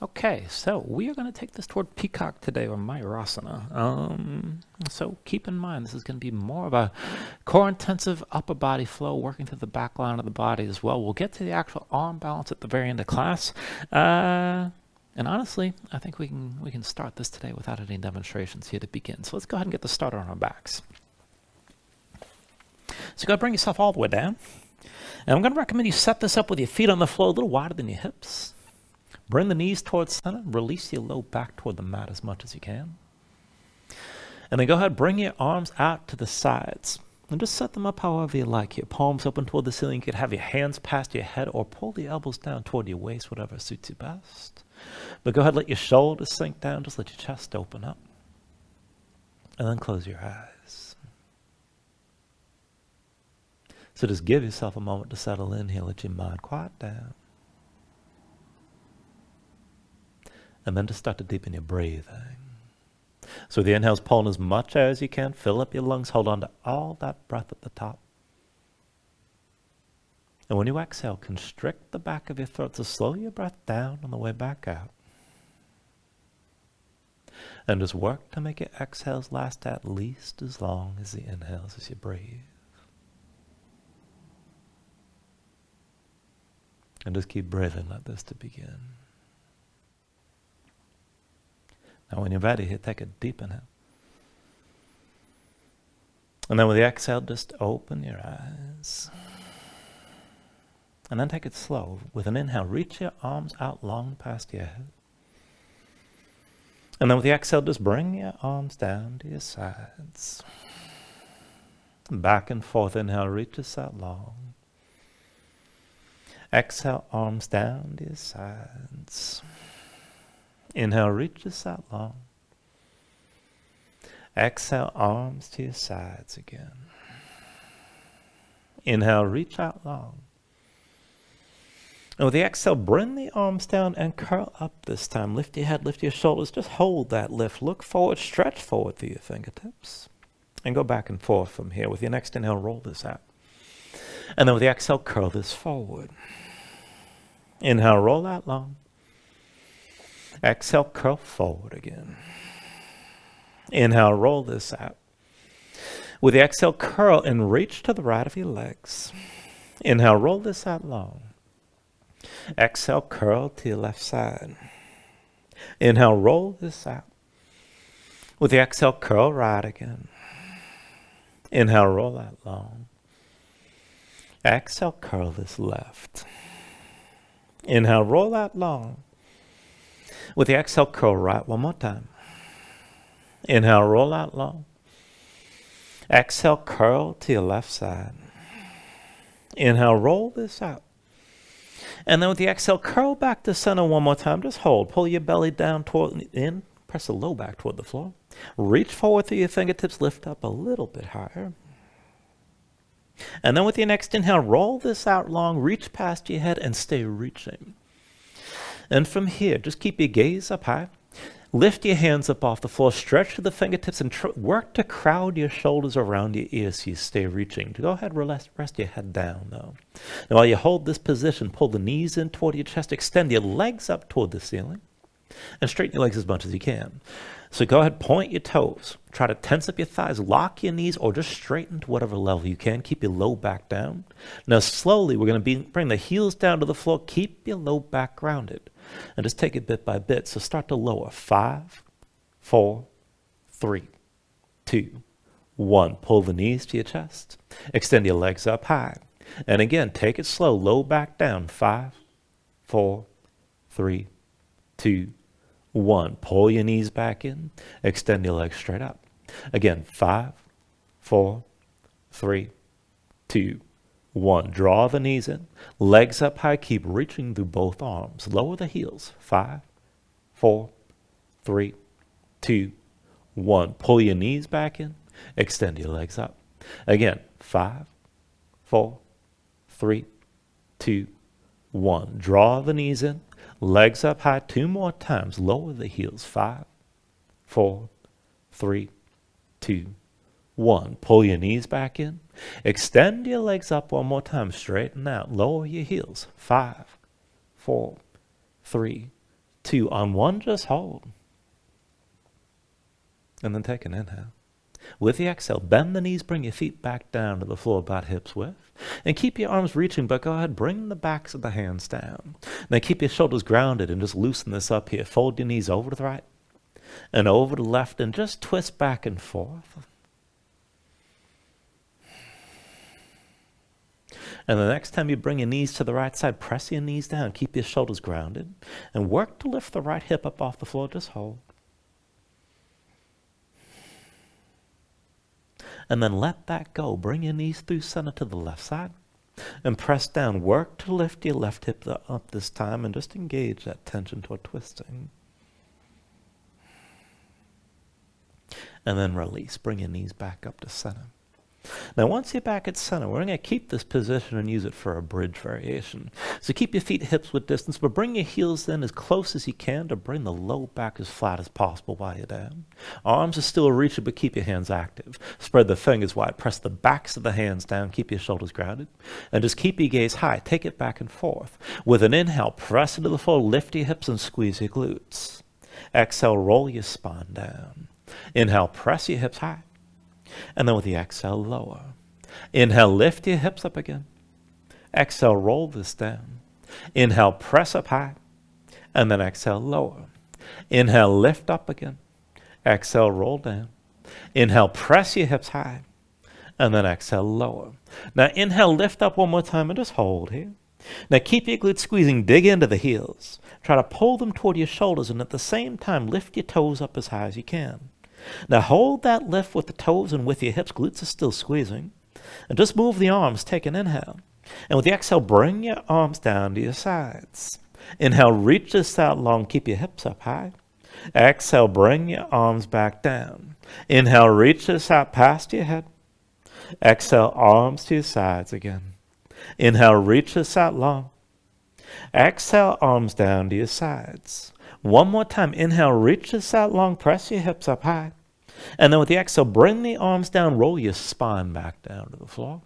Okay, so we are going to take this toward Peacock today, or Mayurasana. So keep in mind, this is going to be more of a core-intensive upper body flow, working through the back line of the body as well. We'll get to the actual arm balance at the very end of class. And honestly, I think we can start this today without any demonstrations here to begin. So let's go ahead and get the starter on our backs. So go ahead and bring yourself all the way down. And I'm going to recommend you set this up with your feet on the floor a little wider than your hips. Bring the knees towards center. Release your low back toward the mat as much as you can. And then go ahead, bring your arms out to the sides. And just set them up however you like. Your palms open toward the ceiling. You could have your hands past your head or pull the elbows down toward your waist, whatever suits you best. But go ahead, let your shoulders sink down. Just let your chest open up. And then close your eyes. So just give yourself a moment to settle in here. Let your mind quiet down. And then just start to deepen your breathing. So the inhale's pulling as much air as you can. Fill up your lungs. Hold on to all that breath at the top. And when you exhale, constrict the back of your throat. So slow your breath down on the way back out. And just work to make your exhales last at least as long as the inhales as you breathe. And just keep breathing like this to begin. Now when you're ready, here, take a deep inhale. And then with the exhale, just open your eyes. And then take it slow. With an inhale, reach your arms out long past your head. And then with the exhale, just bring your arms down to your sides. Back and forth, inhale, reaches out long. Exhale, arms down to your sides. Inhale, reaches out long. Exhale, arms to your sides again. Inhale, reach out long. And with the exhale, bring the arms down and curl up this time. Lift your head, lift your shoulders. Just hold that lift. Look forward, stretch forward through your fingertips. And go back and forth from here. With your next inhale, roll this out. And then with the exhale, curl this forward. Inhale, roll out long. Exhale, curl forward again. Inhale, roll this out. With the exhale, curl and reach to the right of your legs. Inhale, roll this out long. Exhale, curl to your left side. Inhale, roll this out. With the exhale, curl right again. Inhale, roll out long. Exhale, curl this left. Inhale, roll out long. With the exhale, curl right one more time. Inhale, roll out long. Exhale, curl to your left side. Inhale, roll this out. And then with the exhale, curl back to center one more time. Just hold. Pull your belly down toward in. Press the low back toward the floor. Reach forward through your fingertips. Lift up a little bit higher. And then with your next inhale, roll this out long. Reach past your head and stay reaching. And from here, just keep your gaze up high. Lift your hands up off the floor. Stretch to the fingertips and work to crowd your shoulders around your ears so you stay reaching. Go ahead, rest your head down, though. Now, while you hold this position, pull the knees in toward your chest. Extend your legs up toward the ceiling. And straighten your legs as much as you can. So go ahead, point your toes. Try to tense up your thighs. Lock your knees or just straighten to whatever level you can. Keep your low back down. Now, slowly, we're going to bring the heels down to the floor. Keep your low back grounded. And just take it bit by bit. So start to lower. 5, 4, 3, 2, 1. Pull the knees to your chest. Extend your legs up high. And again, take it slow. Low back down. 5, 4, 3, 2, 1. Pull your knees back in. Extend your legs straight up. Again, 5, 4, 3, 2, 1. Draw the knees in. Legs up high. Keep reaching through both arms. Lower the heels. 5, 4, 3, 2, 1. Pull your knees back in. Extend your legs up. Again, 5, 4, 3, 2, 1. Draw the knees in. Legs up high. 2 more times. Lower the heels. 5, 4, 3, 2, 1. Pull your knees back in. Extend your legs up one more time. Straighten out. Lower your heels. 5, 4, 3, 2. On 1, just hold. And then take an inhale. With the exhale, bend the knees, bring your feet back down to the floor about hips width. And keep your arms reaching, but go ahead, bring the backs of the hands down. Now keep your shoulders grounded and just loosen this up here. Fold your knees over to the right and over to the left and just twist back and forth. And the next time you bring your knees to the right side, press your knees down, keep your shoulders grounded, and work to lift the right hip up off the floor. Just hold. And then let that go. Bring your knees through center to the left side and press down. Work to lift your left hip up this time and just engage that tension toward twisting. And then release. Bring your knees back up to center. Now once you're back at center, we're going to keep this position and use it for a bridge variation. So keep your feet hips width distance, but bring your heels in as close as you can to bring the low back as flat as possible while you're down. Arms are still reaching, but keep your hands active. Spread the fingers wide. Press the backs of the hands down. Keep your shoulders grounded. And just keep your gaze high. Take it back and forth. With an inhale, press into the floor, lift your hips and squeeze your glutes. Exhale, roll your spine down. Inhale, press your hips high. And then with the exhale, lower. Inhale, lift your hips up again. Exhale, roll this down. Inhale, press up high. And then exhale, lower. Inhale, lift up again. Exhale, roll down. Inhale, press your hips high. And then exhale, lower. Now inhale, lift up one more time and just hold here. Now keep your glutes squeezing, dig into the heels. Try to pull them toward your shoulders and at the same time lift your toes up as high as you can. Now hold that lift with the toes and with your hips. Glutes are still squeezing. And just move the arms. Take an inhale. And with the exhale, bring your arms down to your sides. Inhale, reach this out long. Keep your hips up high. Exhale, bring your arms back down. Inhale, reach this out past your head. Exhale, arms to your sides again. Inhale, reach this out long. Exhale, arms down to your sides. One more time. Inhale, reach this out long. Press your hips up high. And then with the exhale, bring the arms down. Roll your spine back down to the floor.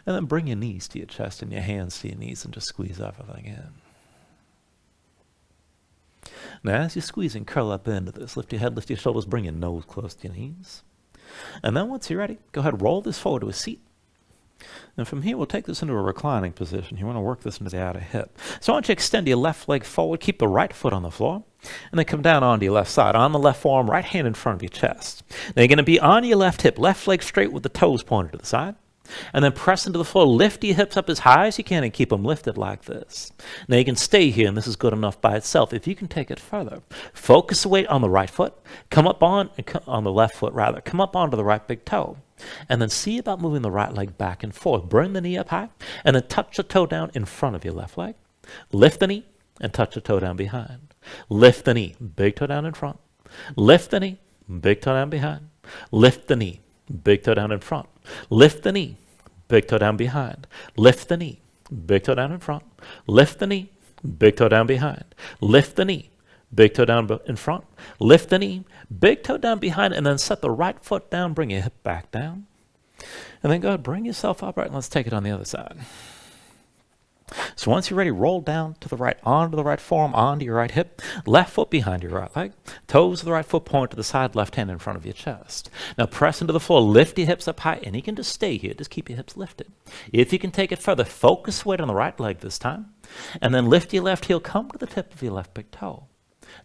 And then bring your knees to your chest and your hands to your knees and just squeeze everything in. Now as you're squeezing, curl up into this. Lift your head, lift your shoulders, bring your nose close to your knees. And then once you're ready, go ahead, roll this forward to a seat. And from here, we'll take this into a reclining position. You want to work this into the outer hip. So I want you to extend your left leg forward, keep the right foot on the floor, and then come down onto your left side. On the left forearm, right hand in front of your chest. Now you're going to be on your left hip, left leg straight with the toes pointed to the side. And then press into the floor. Lift your hips up as high as you can and keep them lifted like this. Now you can stay here, and this is good enough by itself. If you can take it further, focus the weight on the right foot. Come up on the left foot, rather. Come up onto the right big toe. And then see about moving the right leg back and forth. Bring the knee up high, and then touch the toe down in front of your left leg. Lift the knee, and touch the toe down behind. Lift the knee, big toe down in front. Lift the knee, big toe down behind. Lift the knee, big toe down in front. Lift the knee, big toe down behind. Lift the knee, big toe down in front. Lift the knee, big toe down behind. Lift the knee, big toe down in front. Lift the knee, big toe down behind, and then set the right foot down. Bring your hip back down. And then go ahead, bring yourself upright, and let's take it on the other side. So once you're ready, roll down to the right, onto the right forearm, onto your right hip, left foot behind your right leg, toes of the right foot point to the side, left hand in front of your chest. Now press into the floor, lift your hips up high, and you can just stay here, just keep your hips lifted. If you can take it further, focus weight on the right leg this time, and then lift your left heel, come to the tip of your left big toe.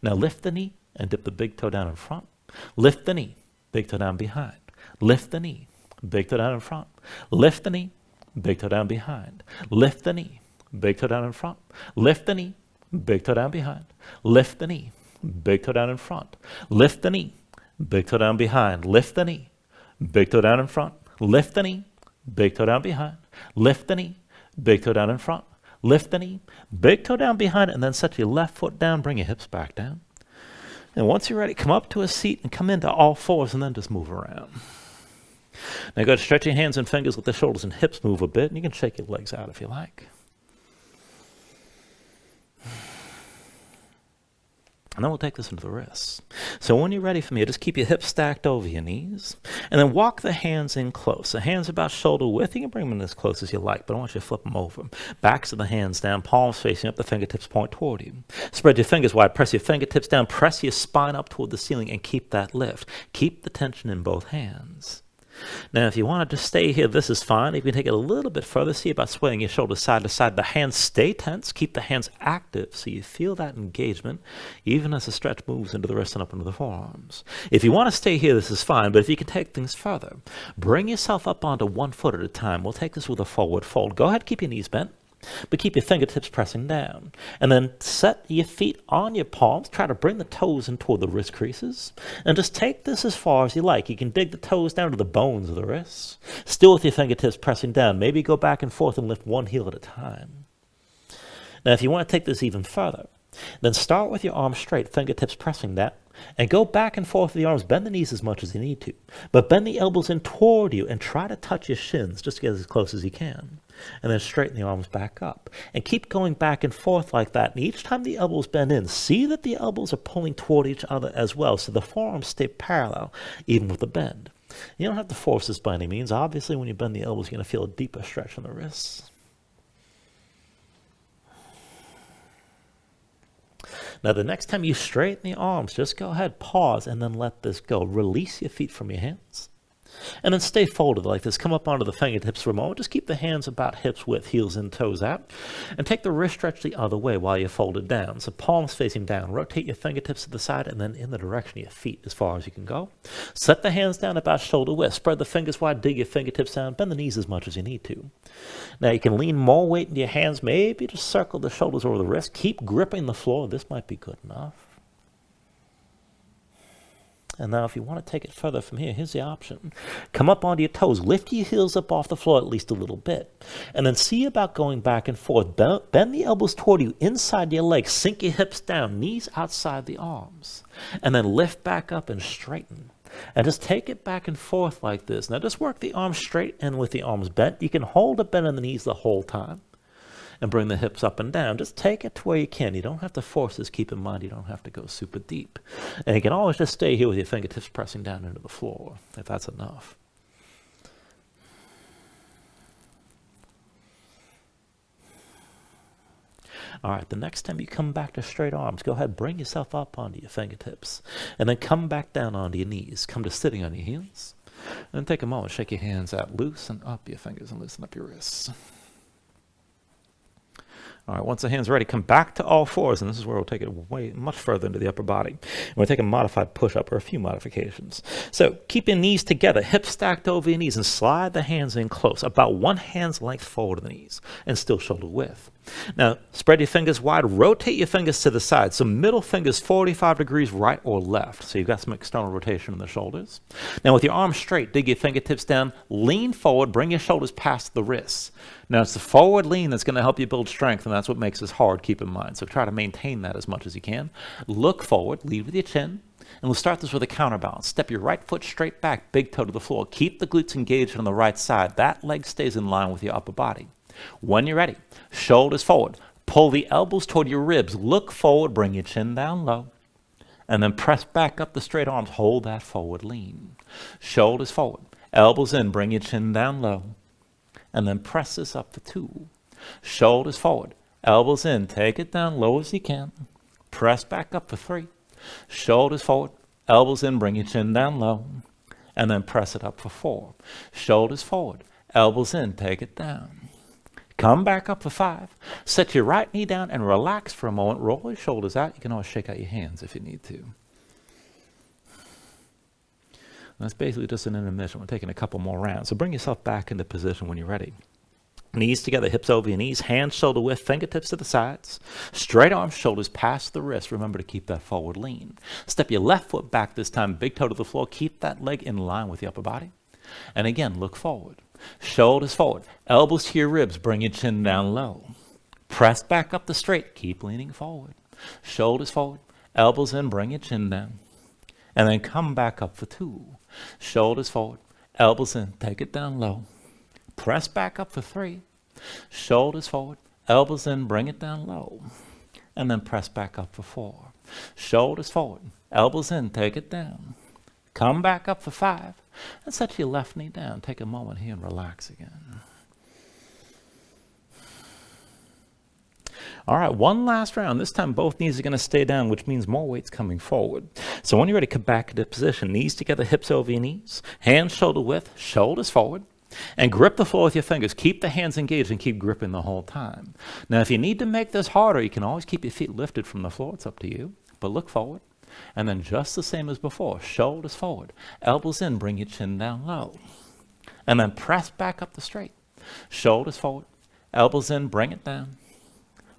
Now lift the knee and dip the big toe down in front. Lift the knee, big toe down behind. Lift the knee, big toe down in front. Lift the knee, big toe down behind. Lift the knee, big toe down in front. Lift the knee, big toe down behind. Lift the knee, big toe down in front. Lift the knee, big toe down behind. Lift the knee, big toe down in front. Lift the knee, big toe down behind. Lift the knee, big toe down in front. Lift the knee, big toe down behind, and then set your left foot down. Bring your hips back down. And once you're ready, come up to a seat and come into all fours and then just move around. Now go ahead, stretch your hands and fingers, let the shoulders and hips move a bit, and you can shake your legs out if you like. And then we'll take this into the wrists. So when you're ready from here, just keep your hips stacked over your knees. And then walk the hands in close. The hands about shoulder width. You can bring them in as close as you like, but I want you to flip them over. Backs of the hands down, palms facing up, the fingertips point toward you. Spread your fingers wide, press your fingertips down, press your spine up toward the ceiling, and keep that lift. Keep the tension in both hands. Now, if you want to just stay here, this is fine. You can take it a little bit further. See about swaying your shoulders side to side. The hands stay tense. Keep the hands active so you feel that engagement, even as the stretch moves into the wrists and up into the forearms. If you want to stay here, this is fine. But if you can take things further, bring yourself up onto one foot at a time. We'll take this with a forward fold. Go ahead, keep your knees bent, but keep your fingertips pressing down. And then set your feet on your palms. Try to bring the toes in toward the wrist creases. And just take this as far as you like. You can dig the toes down to the bones of the wrists. Still with your fingertips pressing down. Maybe go back and forth and lift one heel at a time. Now, if you want to take this even further, then start with your arms straight, fingertips pressing down, and go back and forth with the arms. Bend the knees as much as you need to. But bend the elbows in toward you and try to touch your shins just to get as close as you can. And then straighten the arms back up. And keep going back and forth like that. And each time the elbows bend in, see that the elbows are pulling toward each other as well, so the forearms stay parallel, even with the bend. You don't have to force this by any means. Obviously, when you bend the elbows, you're going to feel a deeper stretch in the wrists. Now, the next time you straighten the arms, just go ahead, pause, and then let this go. Release your feet from your hands. And then stay folded like this. Come up onto the fingertips for a moment. Just keep the hands about hips width, heels in, toes out. And take the wrist stretch the other way while you're folded down. So palms facing down. Rotate your fingertips to the side and then in the direction of your feet as far as you can go. Set the hands down about shoulder width. Spread the fingers wide. Dig your fingertips down. Bend the knees as much as you need to. Now you can lean more weight into your hands. Maybe just circle the shoulders over the wrist. Keep gripping the floor. This might be good enough. And now if you want to take it further from here, here's the option. Come up onto your toes. Lift your heels up off the floor at least a little bit. And then see about going back and forth. Bend the elbows toward you inside your legs. Sink your hips down. Knees outside the arms. And then lift back up and straighten. And just take it back and forth like this. Now just work the arms straight and with the arms bent. You can hold a bend in the knees the whole time. And bring the hips up and down. Just take it to where you can. You don't have to force this. Keep in mind you don't have to go super deep. And you can always just stay here with your fingertips pressing down into the floor, if that's enough. All right, the next time you come back to straight arms, go ahead, bring yourself up onto your fingertips. And then come back down onto your knees. Come to sitting on your heels. And then take a moment, shake your hands out, loosen up your fingers and loosen up your wrists. All right, once the hand's ready, come back to all fours, and this is where we'll take it way much further into the upper body. We'll take a modified push-up or a few modifications. So keep your knees together, hips stacked over your knees, and slide the hands in close, about one hand's length forward of the knees, and still shoulder width. Now, spread your fingers wide, rotate your fingers to the side. So middle fingers 45 degrees right or left. So you've got some external rotation in the shoulders. Now with your arms straight, dig your fingertips down, lean forward, bring your shoulders past the wrists. Now it's the forward lean that's going to help you build strength, and that's what makes this hard, keep in mind. So try to maintain that as much as you can. Look forward, lead with your chin. And we'll start this with a counterbalance. Step your right foot straight back, big toe to the floor. Keep the glutes engaged on the right side. That leg stays in line with your upper body. When you're ready, shoulders forward. Pull the elbows toward your ribs. Look forward, bring your chin down low. And then press back up the straight arms. Hold that forward lean. Shoulders forward. Elbows in, bring your chin down low. And then press this up for 2. Shoulders forward. Elbows in, take it down low as you can. Press back up for 3. Shoulders forward. Elbows in, bring your chin down low. And then press it up for 4. Shoulders forward. Elbows in, take it down. Come back up for 5. Set your right knee down and relax for a moment. Roll your shoulders out. You can always shake out your hands if you need to. That's basically just an intermission. We're taking a couple more rounds. So bring yourself back into position when you're ready. Knees together, hips over your knees, hands shoulder width, fingertips to the sides. Straight arms, shoulders past the wrist. Remember to keep that forward lean. Step your left foot back this time, big toe to the floor. Keep that leg in line with the upper body. And again, look forward. Shoulders forward, elbows to your ribs, bring your chin down low. Press back up the straight, keep leaning forward. Shoulders forward, elbows in, bring your chin down. And then come back up for 2. Shoulders forward, elbows in, take it down low. Press back up for 3. Shoulders forward, elbows in, bring it down low. And then press back up for 4. Shoulders forward, elbows in, take it down. Come back up for 5. And set your left knee down. Take a moment here and relax again. All right, one last round. This time both knees are going to stay down, which means more weight's coming forward. So when you're ready, come back into position. Knees together, hips over your knees. Hands shoulder width, shoulders forward. And grip the floor with your fingers. Keep the hands engaged and keep gripping the whole time. Now, if you need to make this harder, you can always keep your feet lifted from the floor. It's up to you. But look forward. And then just the same as before, shoulders forward. Elbows in, bring your chin down low. And then press back up the straight. Shoulders forward. Elbows in, bring it down.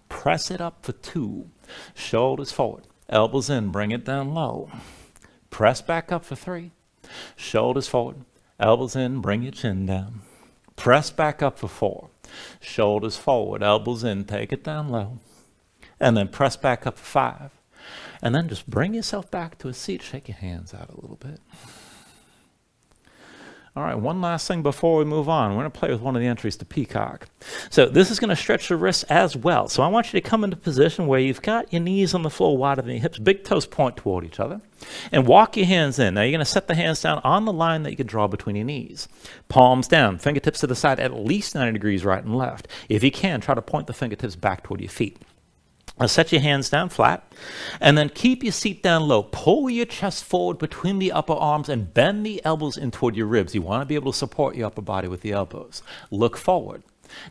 Press it up for 2. Shoulders forward. Elbows in, bring it down low. Press back up for 3. Shoulders forward. Elbows in, bring your chin down. Press back up for 4. Shoulders forward. Elbows in, take it down low. And then press back up for 5. And then just bring yourself back to a seat. Shake your hands out a little bit. All right, one last thing before we move on. We're going to play with one of the entries to Peacock. So this is going to stretch the wrists as well. So I want you to come into a position where you've got your knees on the floor wider than your hips, big toes point toward each other, and walk your hands in. Now you're going to set the hands down on the line that you can draw between your knees. Palms down, fingertips to the side at least 90 degrees right and left. If you can, try to point the fingertips back toward your feet. Now set your hands down flat, and then keep your seat down low. Pull your chest forward between the upper arms and bend the elbows in toward your ribs. You want to be able to support your upper body with the elbows. Look forward.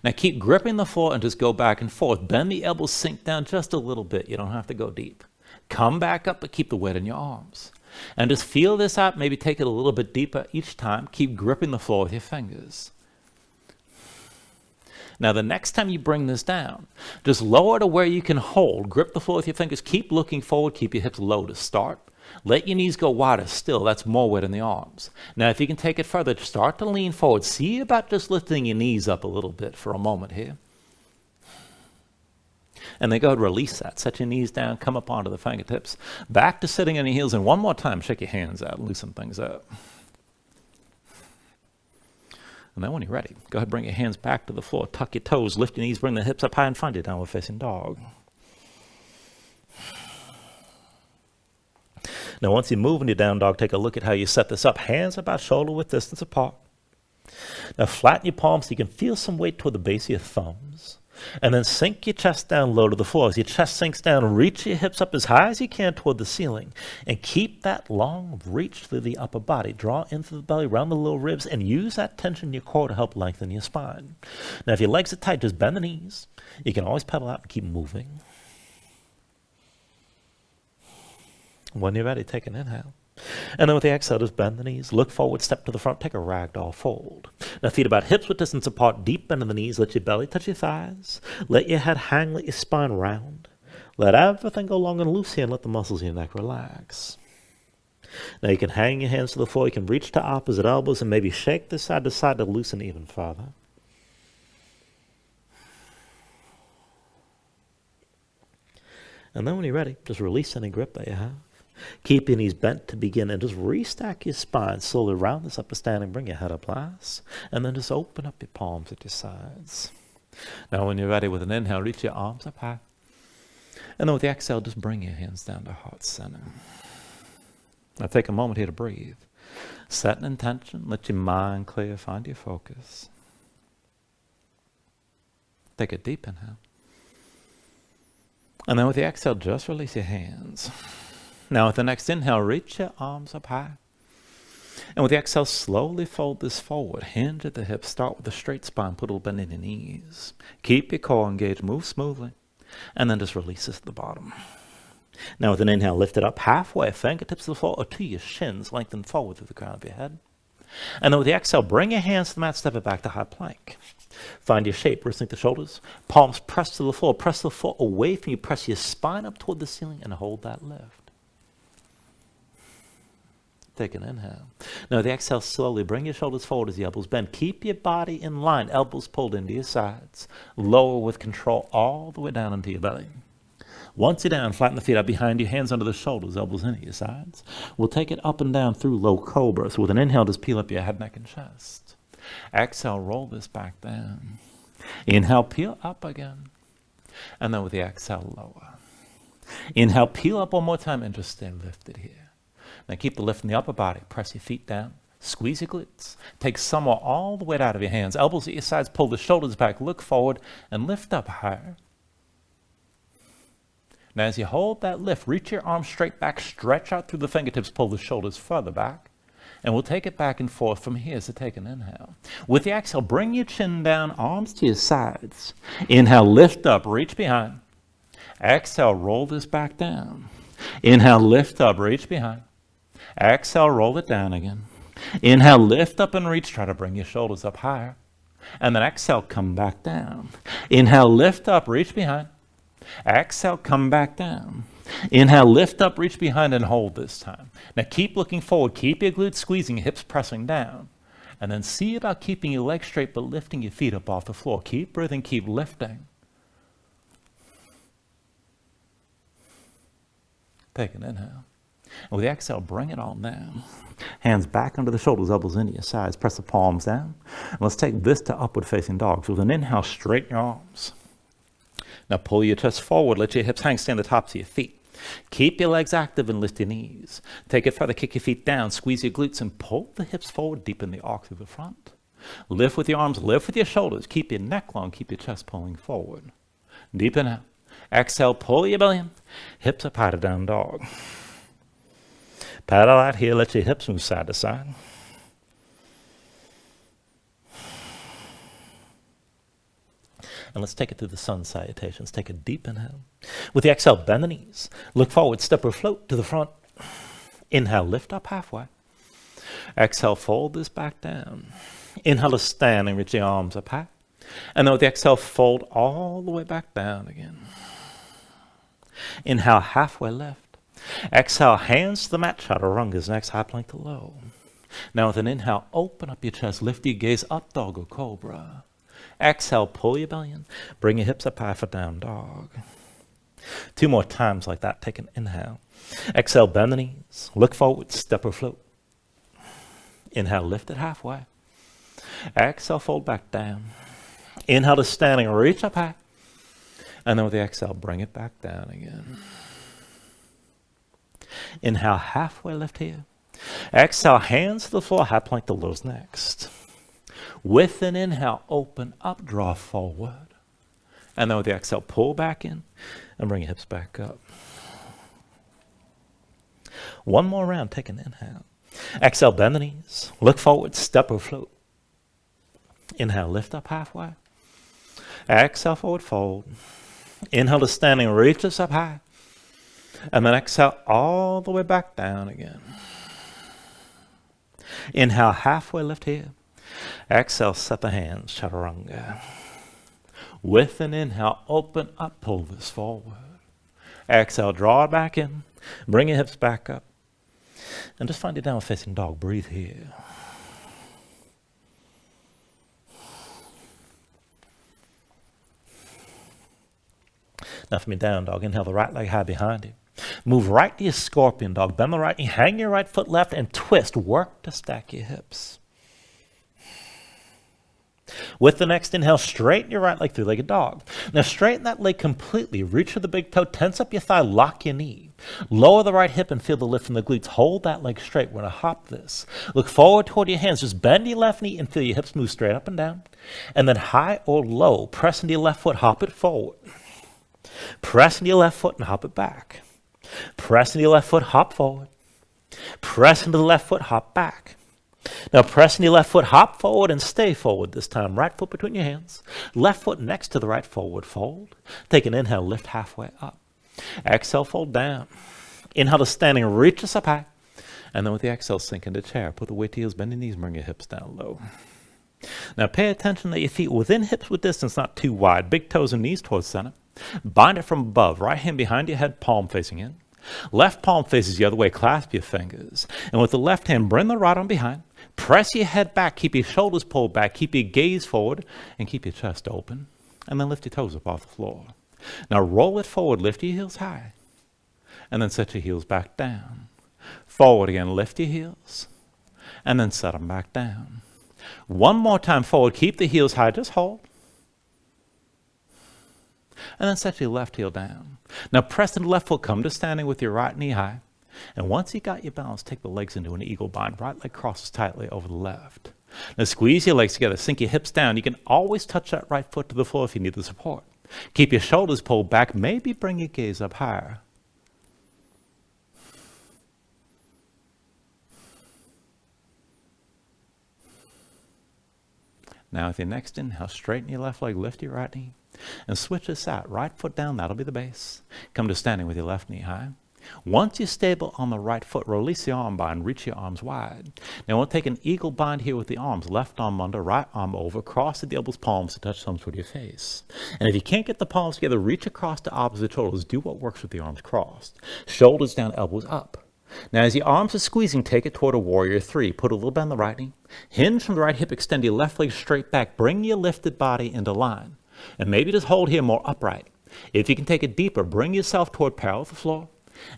Now keep gripping the floor and just go back and forth. Bend the elbows, sink down just a little bit. You don't have to go deep. Come back up, but keep the weight in your arms. And just feel this out. Maybe take it a little bit deeper each time. Keep gripping the floor with your fingers. Now, the next time you bring this down, just lower to where you can hold. Grip the floor with your fingers. Keep looking forward. Keep your hips low to start. Let your knees go wider still. That's more weight in the arms. Now, if you can take it further, start to lean forward. See about just lifting your knees up a little bit for a moment here. And then go ahead and release that. Set your knees down. Come up onto the fingertips. Back to sitting on your heels. And one more time, shake your hands out. Loosen things up. And then when you're ready, go ahead and bring your hands back to the floor. Tuck your toes, lift your knees, bring the hips up high and find your downward facing dog. Now once you move in your down dog, take a look at how you set this up. Hands about shoulder width distance apart. Now flatten your palms so you can feel some weight toward the base of your thumbs. And then sink your chest down low to the floor. As your chest sinks down, reach your hips up as high as you can toward the ceiling. And keep that long reach through the upper body. Draw in through the belly, around the lower ribs, and use that tension in your core to help lengthen your spine. Now, if your legs are tight, just bend the knees. You can always pedal out and keep moving. When you're ready, take an inhale. And then with the exhale, just bend the knees, look forward, step to the front, take a ragdoll fold. Now feet about hips width distance apart, deep bend in the knees, let your belly touch your thighs. Let your head hang, let your spine round. Let everything go long and loose here and let the muscles in your neck relax. Now you can hang your hands to the floor, you can reach to opposite elbows and maybe shake this side to side to loosen even further. And then when you're ready, just release any grip that you have. Keep your knees bent to begin and just restack your spine. Slowly round this upper standing, bring your head up last. And then just open up your palms at your sides. Now when you're ready with an inhale, reach your arms up high. And then with the exhale, just bring your hands down to heart center. Now take a moment here to breathe. Set an intention, let your mind clear, find your focus. Take a deep inhale. And then with the exhale, just release your hands. Now with the next inhale, reach your arms up high. And with the exhale, slowly fold this forward. Hinge at the hips. Start with a straight spine. Put a little bend in your knees. Keep your core engaged. Move smoothly. And then just release this to the bottom. Now with an inhale, lift it up halfway. Fingertips to the floor or to your shins. Lengthen forward through the crown of your head. And then with the exhale, bring your hands to the mat. Step it back to high plank. Find your shape. Wrist length the shoulders. Palms press to the floor. Press the floor away from you. Press your spine up toward the ceiling and hold that lift. Take an inhale. Now, the exhale, slowly bring your shoulders forward as the elbows bend. Keep your body in line, elbows pulled into your sides. Lower with control all the way down into your belly. Once you're down, flatten the feet out behind you, hands under the shoulders, elbows into your sides. We'll take it up and down through low cobra. So with an inhale, just peel up your head, neck, and chest. Exhale, roll this back down. Inhale, peel up again. And then with the exhale, lower. Inhale, peel up one more time and just stay lifted here. Now keep the lift in the upper body. Press your feet down. Squeeze your glutes. Take some or all the weight out of your hands. Elbows at your sides. Pull the shoulders back. Look forward and lift up higher. Now as you hold that lift, reach your arms straight back. Stretch out through the fingertips. Pull the shoulders further back. And we'll take it back and forth from here. So take an inhale. With the exhale, bring your chin down, arms to your sides. Inhale, lift up, reach behind. Exhale, roll this back down. Inhale, lift up, reach behind. Exhale, roll it down again. Inhale, lift up and reach. Try to bring your shoulders up higher. And then exhale, come back down. Inhale, lift up, reach behind. Exhale, come back down. Inhale, lift up, reach behind, and hold this time. Now keep looking forward. Keep your glutes squeezing, hips pressing down. And then see about keeping your legs straight but lifting your feet up off the floor. Keep breathing, keep lifting. Take an inhale. And with the exhale, bring it all down. Hands back under the shoulders, elbows into your sides. Press the palms down. And let's take this to upward facing dog. So with an inhale, straighten your arms. Now pull your chest forward. Let your hips hang. Stand the tops of your feet. Keep your legs active and lift your knees. Take it further. Kick your feet down. Squeeze your glutes and pull the hips forward. Deepen the arc through the front. Lift with your arms. Lift with your shoulders. Keep your neck long. Keep your chest pulling forward. Deep inhale. Exhale. Pull your belly in. Hips up high to down dog. Paddle out here. Let your hips move side to side. And let's take it through the sun salutations. Take a deep inhale. With the exhale, bend the knees. Look forward, step or float to the front. Inhale, lift up halfway. Exhale, fold this back down. Inhale to stand and reach the arms up high. And then with the exhale, fold all the way back down again. Inhale, halfway lift. Exhale, hands to the mat, chaturangas, next high plank to low. Now with an inhale, open up your chest, lift your gaze up, dog or cobra. Exhale, pull your belly in. Bring your hips up high for down dog. 2 more times like that. Take an inhale. Exhale, bend the knees. Look forward, step or float. Inhale, lift it halfway. Exhale, fold back down. Inhale to standing, reach up high. And then with the exhale, bring it back down again. Inhale, halfway lift here. Exhale, hands to the floor, high plank to lows next. With an inhale, open up, draw forward. And then with the exhale, pull back in and bring your hips back up. 1 more round, take an inhale. Exhale, bend the knees. Look forward, step or float. Inhale, lift up halfway. Exhale, forward fold. Inhale to standing, reach us up high. And then exhale all the way back down again. Inhale, halfway lift here. Exhale, set the hands, chaturanga. With an inhale, open up, pull this forward. Exhale, draw it back in. Bring your hips back up. And just find your downward facing dog. Breathe here. Now from your down dog, inhale the right leg high behind you. Move right to your scorpion dog. Bend the right knee, hang your right foot left, and twist. Work to stack your hips. With the next inhale, straighten your right leg, 3-legged dog. Now straighten that leg completely. Reach for the big toe, tense up your thigh, lock your knee. Lower the right hip and feel the lift from the glutes. Hold that leg straight. We're going to hop this. Look forward toward your hands. Just bend your left knee and feel your hips move straight up and down. And then high or low, press into your left foot, hop it forward. Press into your left foot and hop it back. Press into your left foot, hop forward. Press into the left foot, hop back. Now press into your left foot, hop forward and stay forward this time. Right foot between your hands. Left foot next to the right, forward fold. Take an inhale, lift halfway up. Exhale, fold down. Inhale to standing, reach us up high. And then with the exhale, sink into chair. Put the weight to heels, bend your knees, bring your hips down low. Now pay attention that your feet within hips width distance, not too wide. Big toes and knees towards center. Bind it from above. Right hand behind your head, palm facing in. Left palm faces the other way. Clasp your fingers. And with the left hand, bring the right arm behind. Press your head back. Keep your shoulders pulled back. Keep your gaze forward. And keep your chest open. And then lift your toes up off the floor. Now roll it forward. Lift your heels high. And then set your heels back down. Forward again. Lift your heels. And then set them back down. 1 more time forward. Keep the heels high. Just hold. And then set your left heel down. Now press into the left foot, come to standing with your right knee high. And once you got your balance, take the legs into an eagle bind. Right leg crosses tightly over the left. Now squeeze your legs together, sink your hips down. You can always touch that right foot to the floor if you need the support. Keep your shoulders pulled back, maybe bring your gaze up higher. Now with your next inhale, straighten your left leg, lift your right knee, and switch this out. Right foot down, that'll be the base. Come to standing with your left knee high. Once you're stable on the right foot, release the arm bind, reach your arms wide. Now we'll take an eagle bind here with the arms, left arm under, right arm over, cross the elbows, palms to touch thumbs with your face. And if you can't get the palms together, reach across to opposite shoulders. Do what works with the arms crossed. Shoulders down, elbows up. Now as your arms are squeezing, take it toward a warrior three. Put a little bend on the right knee. Hinge from the right hip, extend your left leg straight back. Bring your lifted body into line. And maybe just hold here more upright. If you can take it deeper, bring yourself toward parallel with the floor.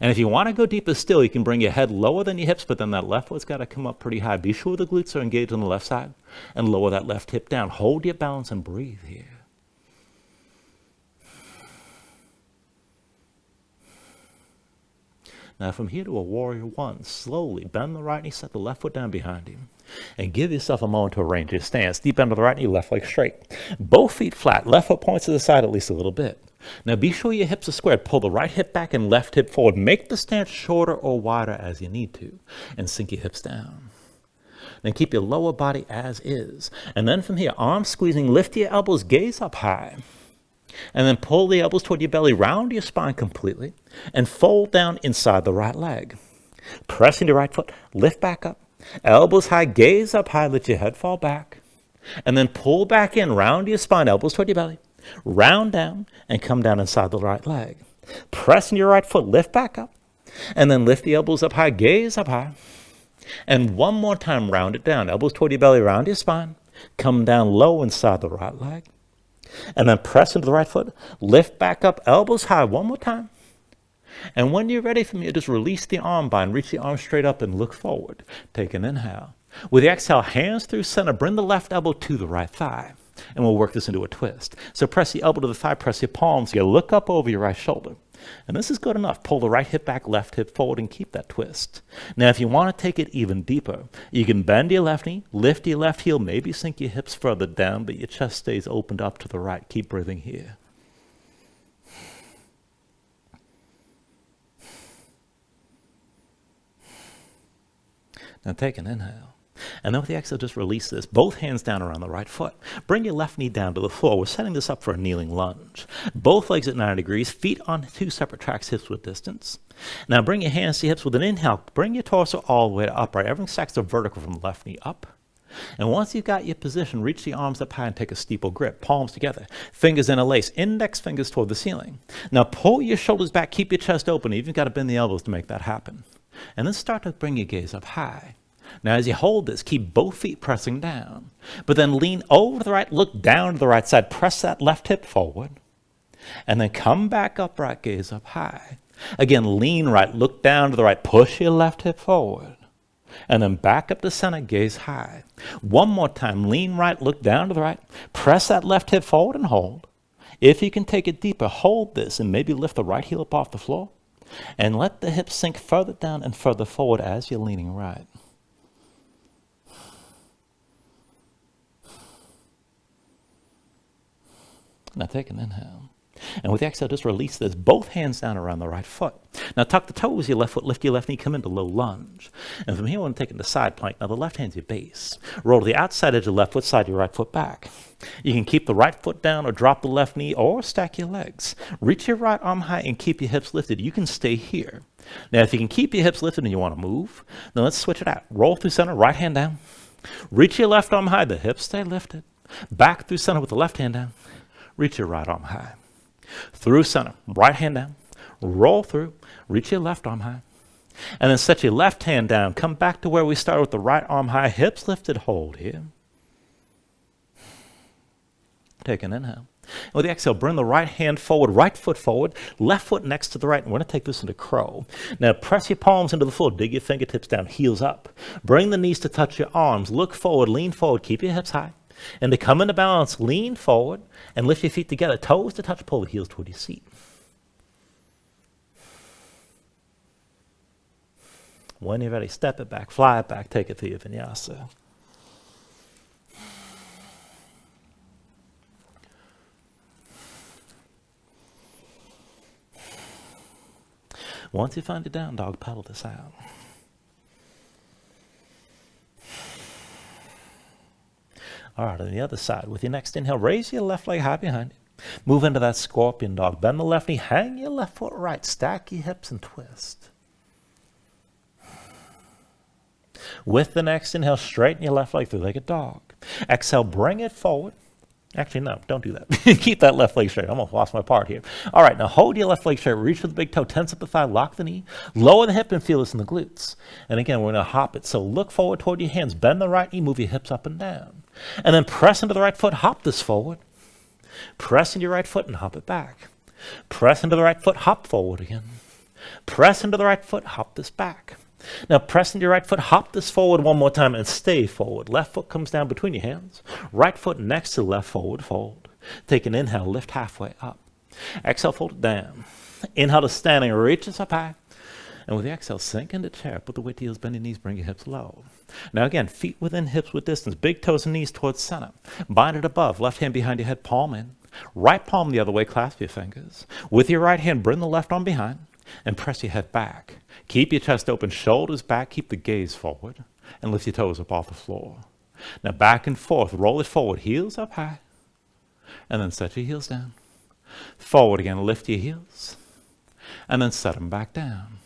And if you want to go deeper still, you can bring your head lower than your hips, but then that left foot's got to come up pretty high. Be sure the glutes are engaged on the left side and lower that left hip down. Hold your balance and breathe here. Now from here to a warrior one, slowly bend the right knee, set the left foot down behind you, and give yourself a moment to arrange your stance. Deep bend of the right knee, left leg straight. Both feet flat, left foot points to the side at least a little bit. Now be sure your hips are squared. Pull the right hip back and left hip forward. Make the stance shorter or wider as you need to, and sink your hips down. Then keep your lower body as is. And then from here, arms squeezing, lift your elbows, gaze up high. And then pull the elbows toward your belly, round your spine completely, and fold down inside the right leg. Press into your right foot, lift back up, elbows high, gaze up high, let your head fall back. And then pull back in, round your spine, elbows toward your belly, round down, and come down inside the right leg. Press into your right foot, lift back up, and then lift the elbows up high, gaze up high. And one more time, round it down, elbows toward your belly, round your spine, come down low inside the right leg. And then press into the right foot, lift back up, elbows high, one more time. And when you're ready from here, just release the arm bind, reach the arm straight up and look forward. Take an inhale. With the exhale, hands through center, bring the left elbow to the right thigh. And we'll work this into a twist. So press the elbow to the thigh, press your palms together, look up over your right shoulder. And this is good enough. Pull the right hip back, left hip forward, and keep that twist. Now, if you want to take it even deeper, you can bend your left knee, lift your left heel, maybe sink your hips further down, but your chest stays opened up to the right. Keep breathing here. Now take an inhale. And then with the exhale, just release this. Both hands down around the right foot. Bring your left knee down to the floor. We're setting this up for a kneeling lunge. Both legs at 90 degrees, feet on two separate tracks, hips with distance. Now bring your hands to your hips with an inhale. Bring your torso all the way to upright. Everything stacks to vertical from the left knee up. And once you've got your position, reach the arms up high and take a steeple grip. Palms together. Fingers in a lace. Index fingers toward the ceiling. Now pull your shoulders back. Keep your chest open. You've even got to bend the elbows to make that happen. And then start to bring your gaze up high. Now, as you hold this, keep both feet pressing down, but then lean over to the right, look down to the right side, press that left hip forward, and then come back upright, gaze up high. Again, lean right, look down to the right, push your left hip forward, and then back up to center, gaze high. One more time, lean right, look down to the right, press that left hip forward and hold. If you can take it deeper, hold this and maybe lift the right heel up off the floor, and let the hips sink further down and further forward as you're leaning right. Now take an inhale. And with the exhale, just release this. Both hands down around the right foot. Now tuck the toes, your left foot, lift your left knee, come into low lunge. And from here, we're going to take it to side plank. Now the left hand's your base. Roll to the outside edge of the left foot, slide your right foot back. You can keep the right foot down or drop the left knee or stack your legs. Reach your right arm high and keep your hips lifted. You can stay here. Now if you can keep your hips lifted and you want to move, then let's switch it out. Roll through center, right hand down. Reach your left arm high, the hips stay lifted. Back through center with the left hand down. Reach your right arm high. Through center, right hand down. Roll through, reach your left arm high. And then set your left hand down. Come back to where we started with the right arm high. Hips lifted, hold here. Take an inhale. And with the exhale, bring the right hand forward, right foot forward, left foot next to the right. And we're going to take this into crow. Now press your palms into the floor. Dig your fingertips down, heels up. Bring the knees to touch your arms. Look forward, lean forward. Keep your hips high. And to come into balance, lean forward and lift your feet together. Toes to touch, pull the heels toward your seat. When you're ready, step it back, fly it back, take it to your vinyasa. Once you find your down dog, pedal this out. All right, on the other side, with your next inhale, raise your left leg high behind you. Move into that scorpion dog. Bend the left knee, hang your left foot right. Stack your hips and twist. With the next inhale, straighten your left leg, three-legged dog. Exhale, bring it forward. Actually, no, don't do that. Keep that left leg straight. I almost lost my part here. All right, now hold your left leg straight. Reach for the big toe. Tense up the thigh. Lock the knee. Lower the hip and feel this in the glutes. And again, we're going to hop it. So look forward toward your hands. Bend the right knee. Move your hips up and down. And then press into the right foot. Hop this forward. Press into your right foot and hop it back. Press into the right foot. Hop forward again. Press into the right foot. Hop this back. Now press into your right foot, hop this forward one more time and stay forward. Left foot comes down between your hands. Right foot next to left, forward fold. Take an inhale, lift halfway up. Exhale, fold it down. Inhale to standing, reaches up high. And with the exhale, sink into chair. Put the weight to heels, bend your knees, bring your hips low. Now again, feet within hips with distance. Big toes and knees towards center. Bind it above. Left hand behind your head, palm in. Right palm the other way, clasp your fingers. With your right hand, bring the left arm behind and press your head back. Keep your chest open, shoulders back, keep the gaze forward, and lift your toes up off the floor. Now back and forth, roll it forward, heels up high, and then set your heels down. Forward again, lift your heels, and then set them back down.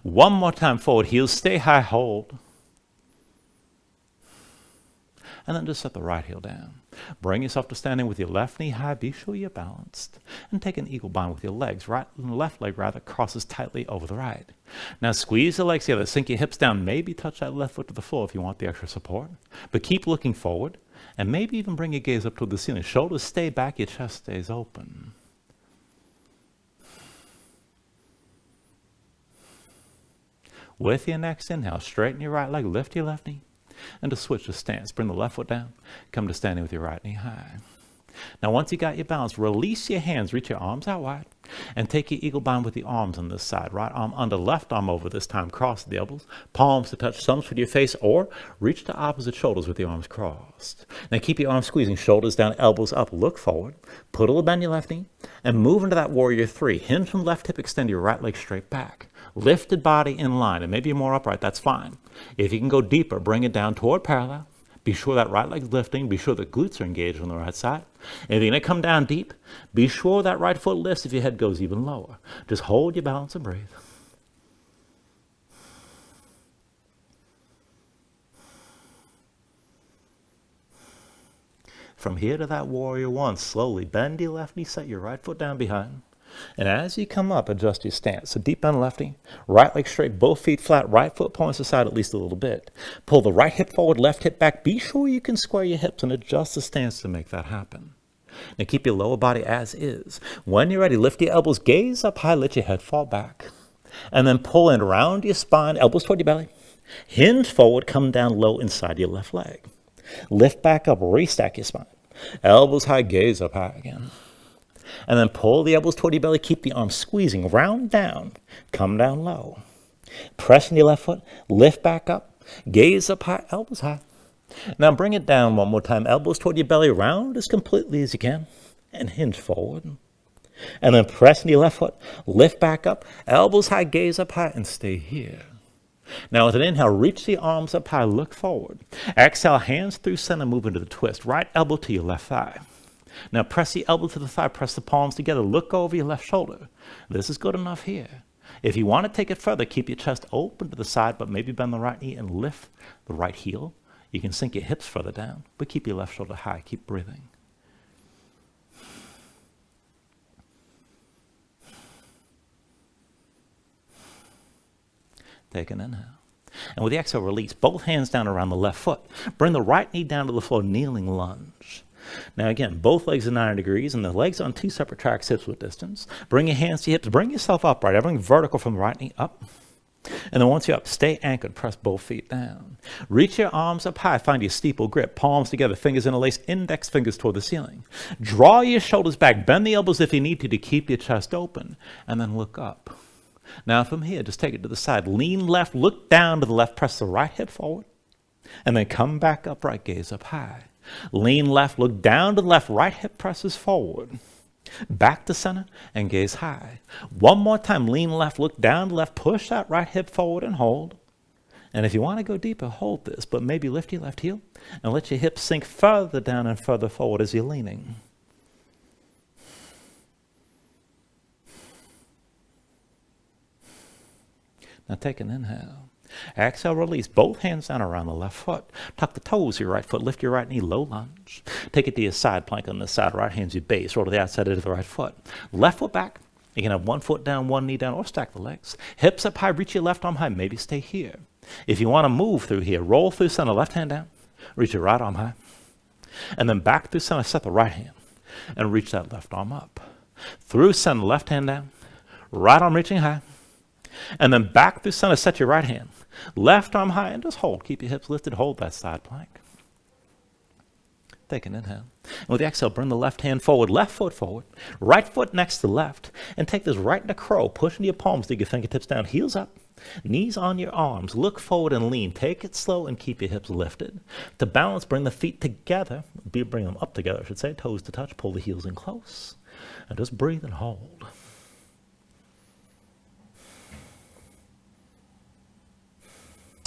One more time forward, heels stay high, hold. And then just set the right heel down. Bring yourself to standing with your left knee high. Be sure you're balanced. And take an eagle bind with your legs. Right and left leg rather crosses tightly over the right. Now squeeze the legs together. Sink your hips down. Maybe touch that left foot to the floor if you want the extra support. But keep looking forward. And maybe even bring your gaze up toward the ceiling. Shoulders stay back. Your chest stays open. With your next inhale, straighten your right leg. Lift your left knee. And to switch the stance, bring the left foot down, come to standing with your right knee high. Now once you got your balance, release your hands, reach your arms out wide, and take your eagle bind with the arms on this side. Right arm under, left arm over this time, cross the elbows, palms to touch, thumbs with your face, or reach to opposite shoulders with your arms crossed. Now keep your arms squeezing, shoulders down, elbows up, look forward, put a little bend your left knee, and move into that warrior three. Hinge from left hip, extend your right leg straight back. Lifted body in line, and maybe you're more upright, that's fine. If you can go deeper, bring it down toward parallel. Be sure that right leg's lifting. Be sure the glutes are engaged on the right side. If you're going to come down deep, be sure that right foot lifts if your head goes even lower. Just hold your balance and breathe. From here to that warrior one, slowly bend your left knee, set your right foot down behind. And as you come up, adjust your stance. So deep bend lefty, right leg straight, both feet flat, right foot points aside at least a little bit. Pull the right hip forward, left hip back. Be sure you can square your hips and adjust the stance to make that happen. Now keep your lower body as is. When you're ready, lift your elbows, gaze up high, let your head fall back. And then pull in around your spine, elbows toward your belly. Hinge forward, come down low inside your left leg. Lift back up, restack your spine. Elbows high, gaze up high again. And then pull the elbows toward your belly. Keep the arms squeezing. Round down. Come down low. Press in your left foot. Lift back up. Gaze up high. Elbows high. Now bring it down one more time. Elbows toward your belly. Round as completely as you can. And hinge forward. And then press in your left foot. Lift back up. Elbows high. Gaze up high. And stay here. Now with an inhale, reach the arms up high. Look forward. Exhale, hands through center. Move into the twist. Right elbow to your left thigh. Now press the elbow to the thigh, press the palms together, look over your left shoulder. This is good enough here. If you want to take it further, keep your chest open to the side, but maybe bend the right knee and lift the right heel. You can sink your hips further down, but keep your left shoulder high. Keep breathing. Take an inhale. And with the exhale, release both hands down around the left foot. Bring the right knee down to the floor, kneeling lunge. Now again, both legs are 90 degrees and the legs on two separate tracks, hips with distance. Bring your hands to your hips. Bring yourself upright. Everything vertical from the right knee up. And then once you're up, stay anchored, press both feet down. Reach your arms up high, find your steeple grip, palms together, fingers interlaced, index fingers toward the ceiling. Draw your shoulders back, bend the elbows if you need to keep your chest open, and then look up. Now from here, just take it to the side. Lean left, look down to the left, press the right hip forward, and then come back upright, gaze up high. Lean left, look down to the left, right hip presses forward. Back to center and gaze high. One more time, lean left, look down to left, push that right hip forward and hold. And if you want to go deeper, hold this, but maybe lift your left heel and let your hips sink further down and further forward as you're leaning. Now take an inhale. Exhale, release. Both hands down around the left foot. Tuck the toes of your right foot. Lift your right knee, low lunge. Take it to your side plank on the side. Right hand's your base. Roll to the outside edge of the right foot. Left foot back. You can have one foot down, one knee down, or stack the legs. Hips up high. Reach your left arm high. Maybe stay here. If you want to move through here, roll through center. Left hand down. Reach your right arm high. And then back through center. Set the right hand. And reach that left arm up. Through center. Left hand down. Right arm reaching high. And then back through center, set your right hand. Left arm high and just hold. Keep your hips lifted. Hold that side plank. Take an inhale. And with the exhale, bring the left hand forward. Left foot forward. Right foot next to left. And take this right into crow. Push into your palms. Dig your fingertips down. Heels up. Knees on your arms. Look forward and lean. Take it slow and keep your hips lifted. To balance, bring the feet together. Bring them up together, I should say. Toes to touch. Pull the heels in close. And just breathe and hold.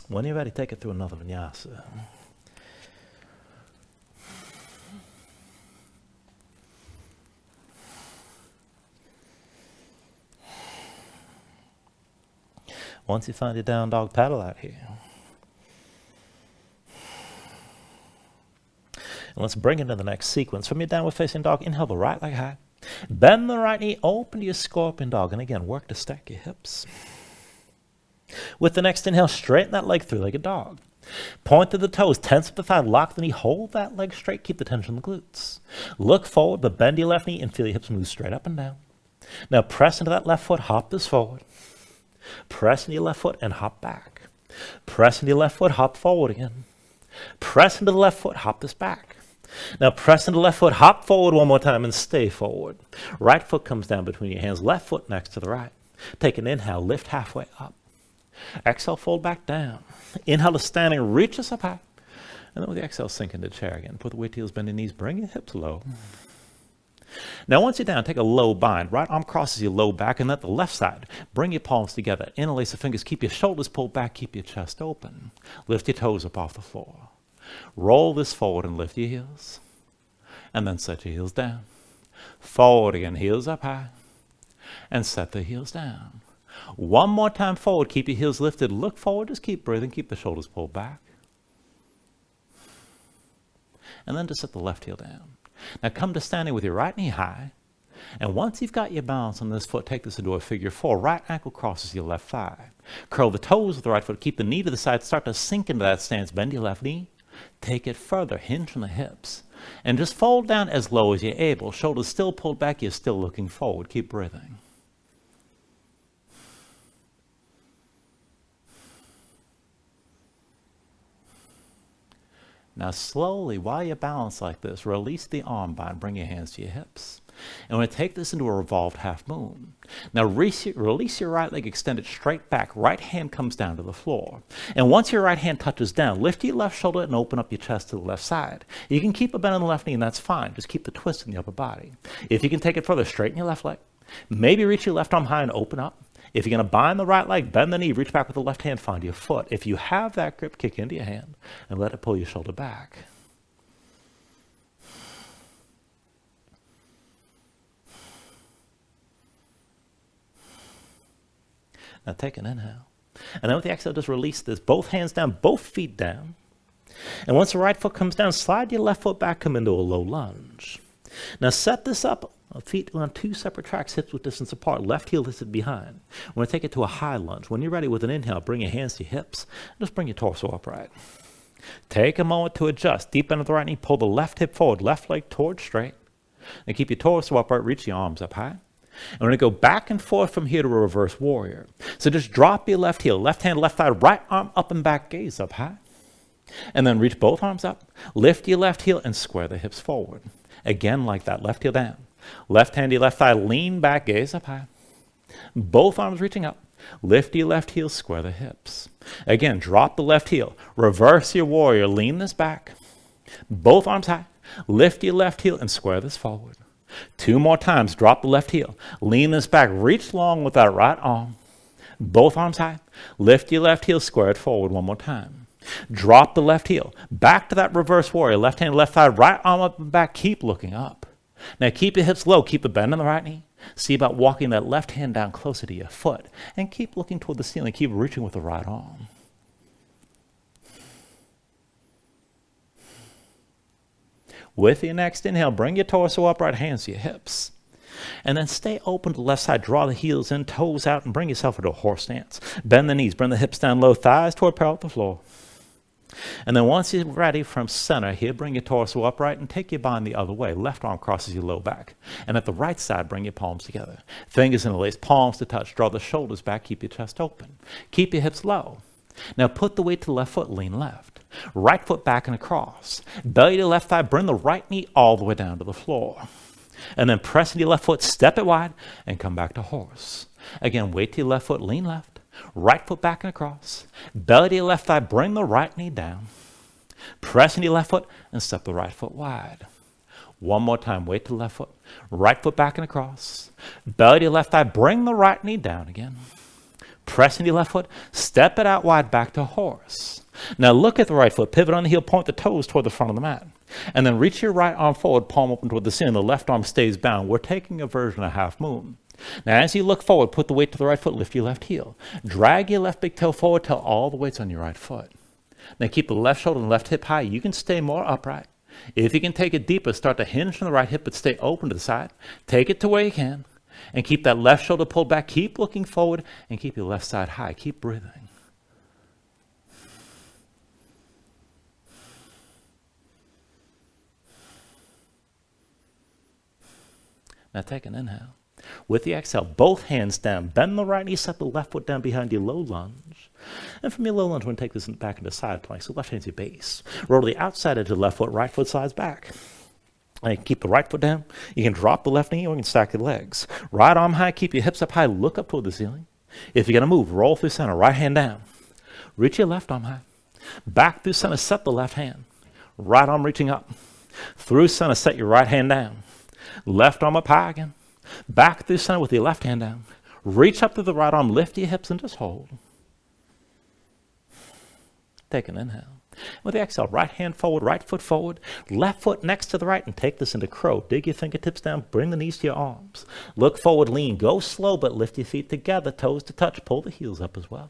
When you're ready, take it through another vinyasa. Once you find your down dog, paddle out here. And let's bring it to the next sequence. From your downward facing dog, inhale the right leg high. Bend the right knee, open to your scorpion dog. And again, work to stack your hips. With the next inhale, straighten that leg, three-legged dog. Point to the toes, tense up the thigh, lock the knee, hold that leg straight, keep the tension in the glutes. Look forward, but bend your left knee and feel your hips move straight up and down. Now press into that left foot, hop this forward. Press into your left foot and hop back. Press into your left foot, hop forward again. Press into the left foot, hop this back. Now press into the left foot, hop forward one more time and stay forward. Right foot comes down between your hands, left foot next to the right. Take an inhale, lift halfway up. Exhale, fold back down. Inhale to standing, reach us up high. And then with the exhale, sink into the chair again. Put the weight heels, bend your knees, bring your hips low. Now once you're down, take a low bind. Right arm crosses your low back and let the left side. Bring your palms together. Interlace the fingers. Keep your shoulders pulled back. Keep your chest open. Lift your toes up off the floor. Roll this forward and lift your heels. And then set your heels down. Forward again, heels up high. And set the heels down. One more time forward, keep your heels lifted, look forward, just keep breathing, keep the shoulders pulled back. And then just set the left heel down. Now come to standing with your right knee high, and once you've got your balance on this foot, take this into a figure four. Right ankle crosses your left thigh. Curl the toes with the right foot, keep the knee to the side, start to sink into that stance, bend your left knee, take it further, hinge from the hips, and just fold down as low as you're able. Shoulders still pulled back, you're still looking forward, keep breathing. Now slowly, while you balance like this, release the arm bind, bring your hands to your hips. And we're going to take this into a revolved half moon. Now release your right leg extended straight back. Right hand comes down to the floor. And once your right hand touches down, lift your left shoulder and open up your chest to the left side. You can keep a bend in the left knee and that's fine. Just keep the twist in the upper body. If you can take it further, straighten your left leg. Maybe reach your left arm high and open up. If you're going to bind the right leg, bend the knee, reach back with the left hand, find your foot. If you have that grip, kick into your hand and let it pull your shoulder back. Now take an inhale. And then with the exhale, just release this. Both hands down, both feet down. And once the right foot comes down, slide your left foot back, come into a low lunge. Now set this up. Feet on two separate tracks, hips with distance apart, left heel lifted behind. We're going to take it to a high lunge. When you're ready with an inhale, bring your hands to your hips. Just bring your torso upright. Take a moment to adjust. Deep end of the right knee, pull the left hip forward, left leg towards straight. And keep your torso upright, reach your arms up high. And we're going to go back and forth from here to a reverse warrior. So just drop your left heel, left hand, left thigh, right arm up and back, gaze up high. And then reach both arms up, lift your left heel and square the hips forward. Again, like that, left heel down. Left hand, your left thigh, lean back, gaze up high. Both arms reaching up. Lift your left heel, square the hips. Again, drop the left heel. Reverse your warrior, lean this back. Both arms high. Lift your left heel and square this forward. 2 more times, drop the left heel. Lean this back, reach long with that right arm. Both arms high. Lift your left heel, square it forward 1 more time. Drop the left heel. Back to that reverse warrior. Left hand, left thigh, right arm up and back. Keep looking up. Now keep your hips low. Keep the bend in the right knee. See about walking that left hand down closer to your foot. And keep looking toward the ceiling. Keep reaching with the right arm. With your next inhale, bring your torso upright, hands to your hips. And then stay open to the left side. Draw the heels in, toes out, and bring yourself into a horse stance. Bend the knees, bring the hips down low, thighs toward parallel with the floor. And then once you're ready from center here, bring your torso upright and take your bind the other way. Left arm crosses your low back. And at the right side, bring your palms together. Fingers interlaced, palms to touch. Draw the shoulders back, keep your chest open. Keep your hips low. Now put the weight to the left foot, lean left. Right foot back and across. Belly to left thigh, bring the right knee all the way down to the floor. And then press into your left foot, step it wide, and come back to horse. Again, weight to your left foot, lean left. Right foot back and across. Belly to your left thigh, bring the right knee down. Press into your left foot and step the right foot wide. 1 more time, weight to the left foot. Right foot back and across. Belly to your left thigh, bring the right knee down again. Press into your left foot, step it out wide back to horse. Now look at the right foot, pivot on the heel, point the toes toward the front of the mat. And then reach your right arm forward, palm open toward the ceiling. The left arm stays bound. We're taking a version of half moon. Now as you look forward, put the weight to the right foot, lift your left heel. Drag your left big toe forward till all the weight's on your right foot. Now keep the left shoulder and left hip high. You can stay more upright. If you can take it deeper, start to hinge from the right hip, but stay open to the side. Take it to where you can. And keep that left shoulder pulled back. Keep looking forward and keep your left side high. Keep breathing. Now take an inhale. With the exhale, both hands down. Bend the right knee, set the left foot down behind your low lunge. And from your low lunge, we're going to take this back into side plank. So left hand's your base. Roll to the outside edge of the left foot, right foot slides back. And you can keep the right foot down. You can drop the left knee or you can stack your legs. Right arm high, keep your hips up high, look up toward the ceiling. If you're going to move, roll through center, right hand down. Reach your left arm high. Back through center, set the left hand. Right arm reaching up. Through center, set your right hand down. Left arm up high again. Back through center with your left hand down. Reach up through the right arm, lift your hips and just hold. Take an inhale. With the exhale, right hand forward, right foot forward, left foot next to the right, and take this into crow. Dig your fingertips down, bring the knees to your arms. Look forward, lean, go slow, but lift your feet together, toes to touch, pull the heels up as well.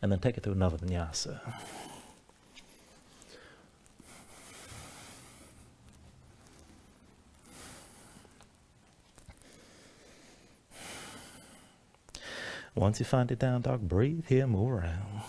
And then take it through another vinyasa. Once you find it down dog, breathe here, move around.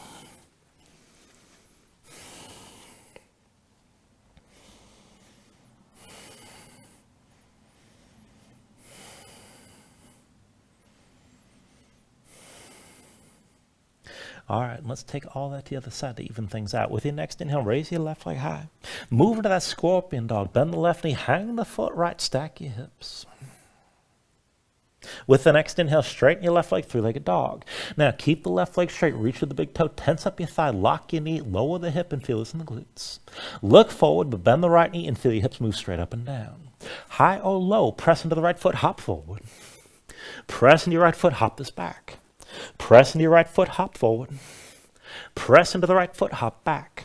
All right, let's take all that to the other side to even things out. With your next inhale, raise your left leg high. Move into that scorpion dog. Bend the left knee, hang the foot right, stack your hips. With the next inhale, straighten your left leg, three-legged dog. Now keep the left leg straight, reach with the big toe, tense up your thigh, lock your knee, lower the hip and feel this in the glutes. Look forward, but bend the right knee and feel your hips move straight up and down. High or low, press into the right foot, hop forward. Press into your right foot, hop this back. Press into your right foot, hop forward. Press into the right foot, hop back.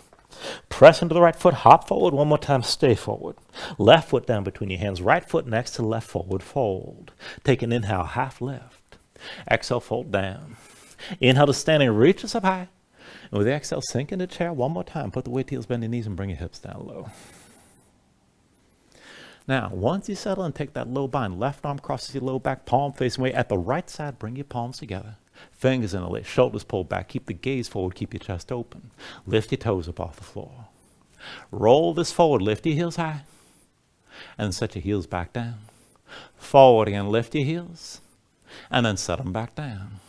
Press into the right foot, hop forward. One more time, stay forward. Left foot down between your hands. Right foot next to left, forward fold. Take an inhale, half lift. Exhale, fold down. Inhale to standing, reach us up high. And with the exhale, sink into chair one more time. Put the weight to heels, bend your knees, and bring your hips down low. Now, once you settle and take that low bind, left arm crosses your low back, palm facing away. At the right side, bring your palms together. Fingers interlaced, shoulders pulled back. Keep the gaze forward, keep your chest open. Lift your toes up off the floor. Roll this forward, lift your heels high, and then set your heels back down. Forward again, lift your heels, and then set them back down.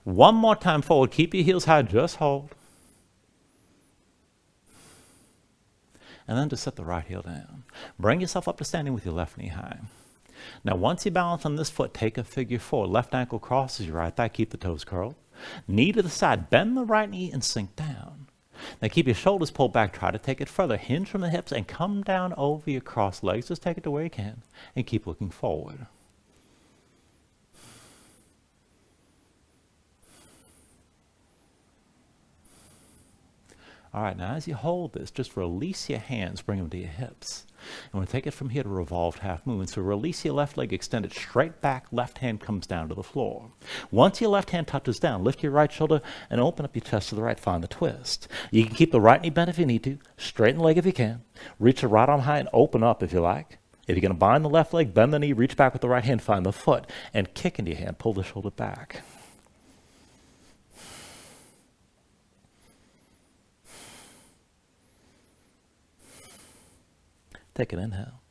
One more time forward, keep your heels high, just hold. And then just set the right heel down. Bring yourself up to standing with your left knee high. Now once you balance on this foot, take a figure four. Left ankle crosses your right thigh, keep the toes curled. Knee to the side, bend the right knee and sink down. Now keep your shoulders pulled back, try to take it further. Hinge from the hips and come down over your crossed legs. Just take it to where you can and keep looking forward. All right, now as you hold this, just release your hands, bring them to your hips. And we'll take it from here to revolved half movement. So release your left leg, extend it straight back, left hand comes down to the floor. Once your left hand touches down, lift your right shoulder and open up your chest to the right, find the twist. You can keep the right knee bent if you need to, straighten the leg if you can, reach the right arm high and open up if you like. If you're going to bind the left leg, bend the knee, reach back with the right hand, find the foot, and kick into your hand, pull the shoulder back. Take an inhale.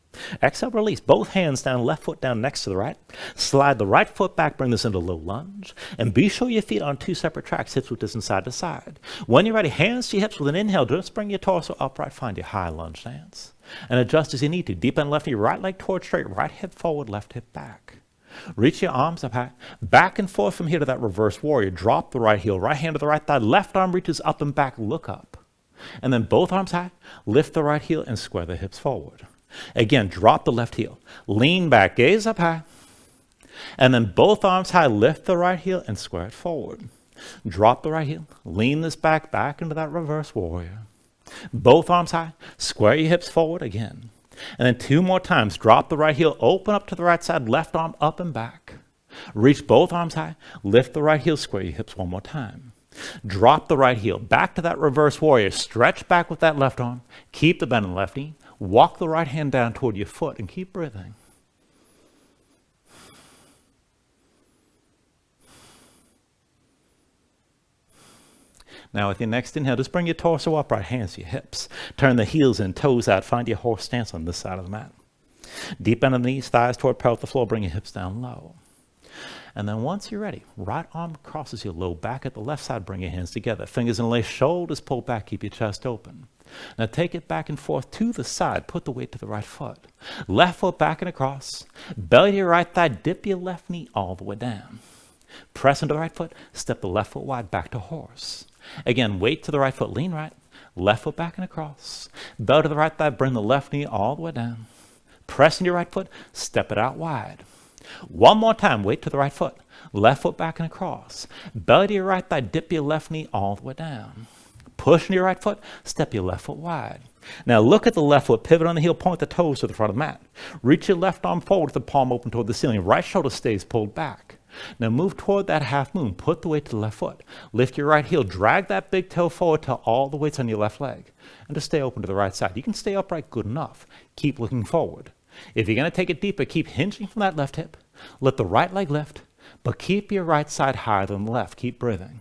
Exhale, release. Both hands down, left foot down next to the right. Slide the right foot back, bring this into low lunge. And be sure your feet are on two separate tracks, hips width distance side to side. When you're ready, hands to your hips with an inhale. Just bring your torso upright, find your high lunge stance. And adjust as you need to. Deep bend left knee, right leg towards straight, right hip forward, left hip back. Reach your arms up high. Back and forth from here to that reverse warrior. Drop the right heel, right hand to the right thigh. Left arm reaches up and back, look up. And then both arms high, lift the right heel and square the hips forward. Again, drop the left heel, lean back, gaze up high. And then both arms high, lift the right heel and square it forward. Drop the right heel, lean this back into that reverse warrior. Both arms high, square your hips forward again. And then two more times, drop the right heel, open up to the right side, left arm up and back. Reach both arms high, lift the right heel, square your hips one more time. Drop the right heel, back to that reverse warrior, stretch back with that left arm, keep the bend in the left knee, walk the right hand down toward your foot and keep breathing. Now with your next inhale, just bring your torso upright, hands to your hips. Turn the heels and toes out, find your horse stance on this side of the mat. Deep bend in the knees, thighs toward parallel with the floor, bring your hips down low. And then once you're ready, right arm crosses your low back at the left side, bring your hands together. Fingers interlaced, shoulders pulled back, keep your chest open. Now take it back and forth to the side, put the weight to the right foot. Left foot back and across, belly to your right thigh, dip your left knee all the way down. Press into the right foot, step the left foot wide back to horse. Again, weight to the right foot, lean right, left foot back and across. Belly to the right thigh, bring the left knee all the way down. Press into your right foot, step it out wide. One more time, weight to the right foot, left foot back and across. Belly to your right thigh, dip your left knee all the way down. Push into your right foot, step your left foot wide. Now look at the left foot, pivot on the heel, point the toes to the front of the mat. Reach your left arm forward with the palm open toward the ceiling. Right shoulder stays pulled back. Now move toward that half moon, put the weight to the left foot. Lift your right heel, drag that big toe forward till all the weight's on your left leg. And just stay open to the right side. You can stay upright good enough. Keep looking forward. If you're going to take it deeper, keep hinging from that left hip. Let the right leg lift, but keep your right side higher than the left. Keep breathing.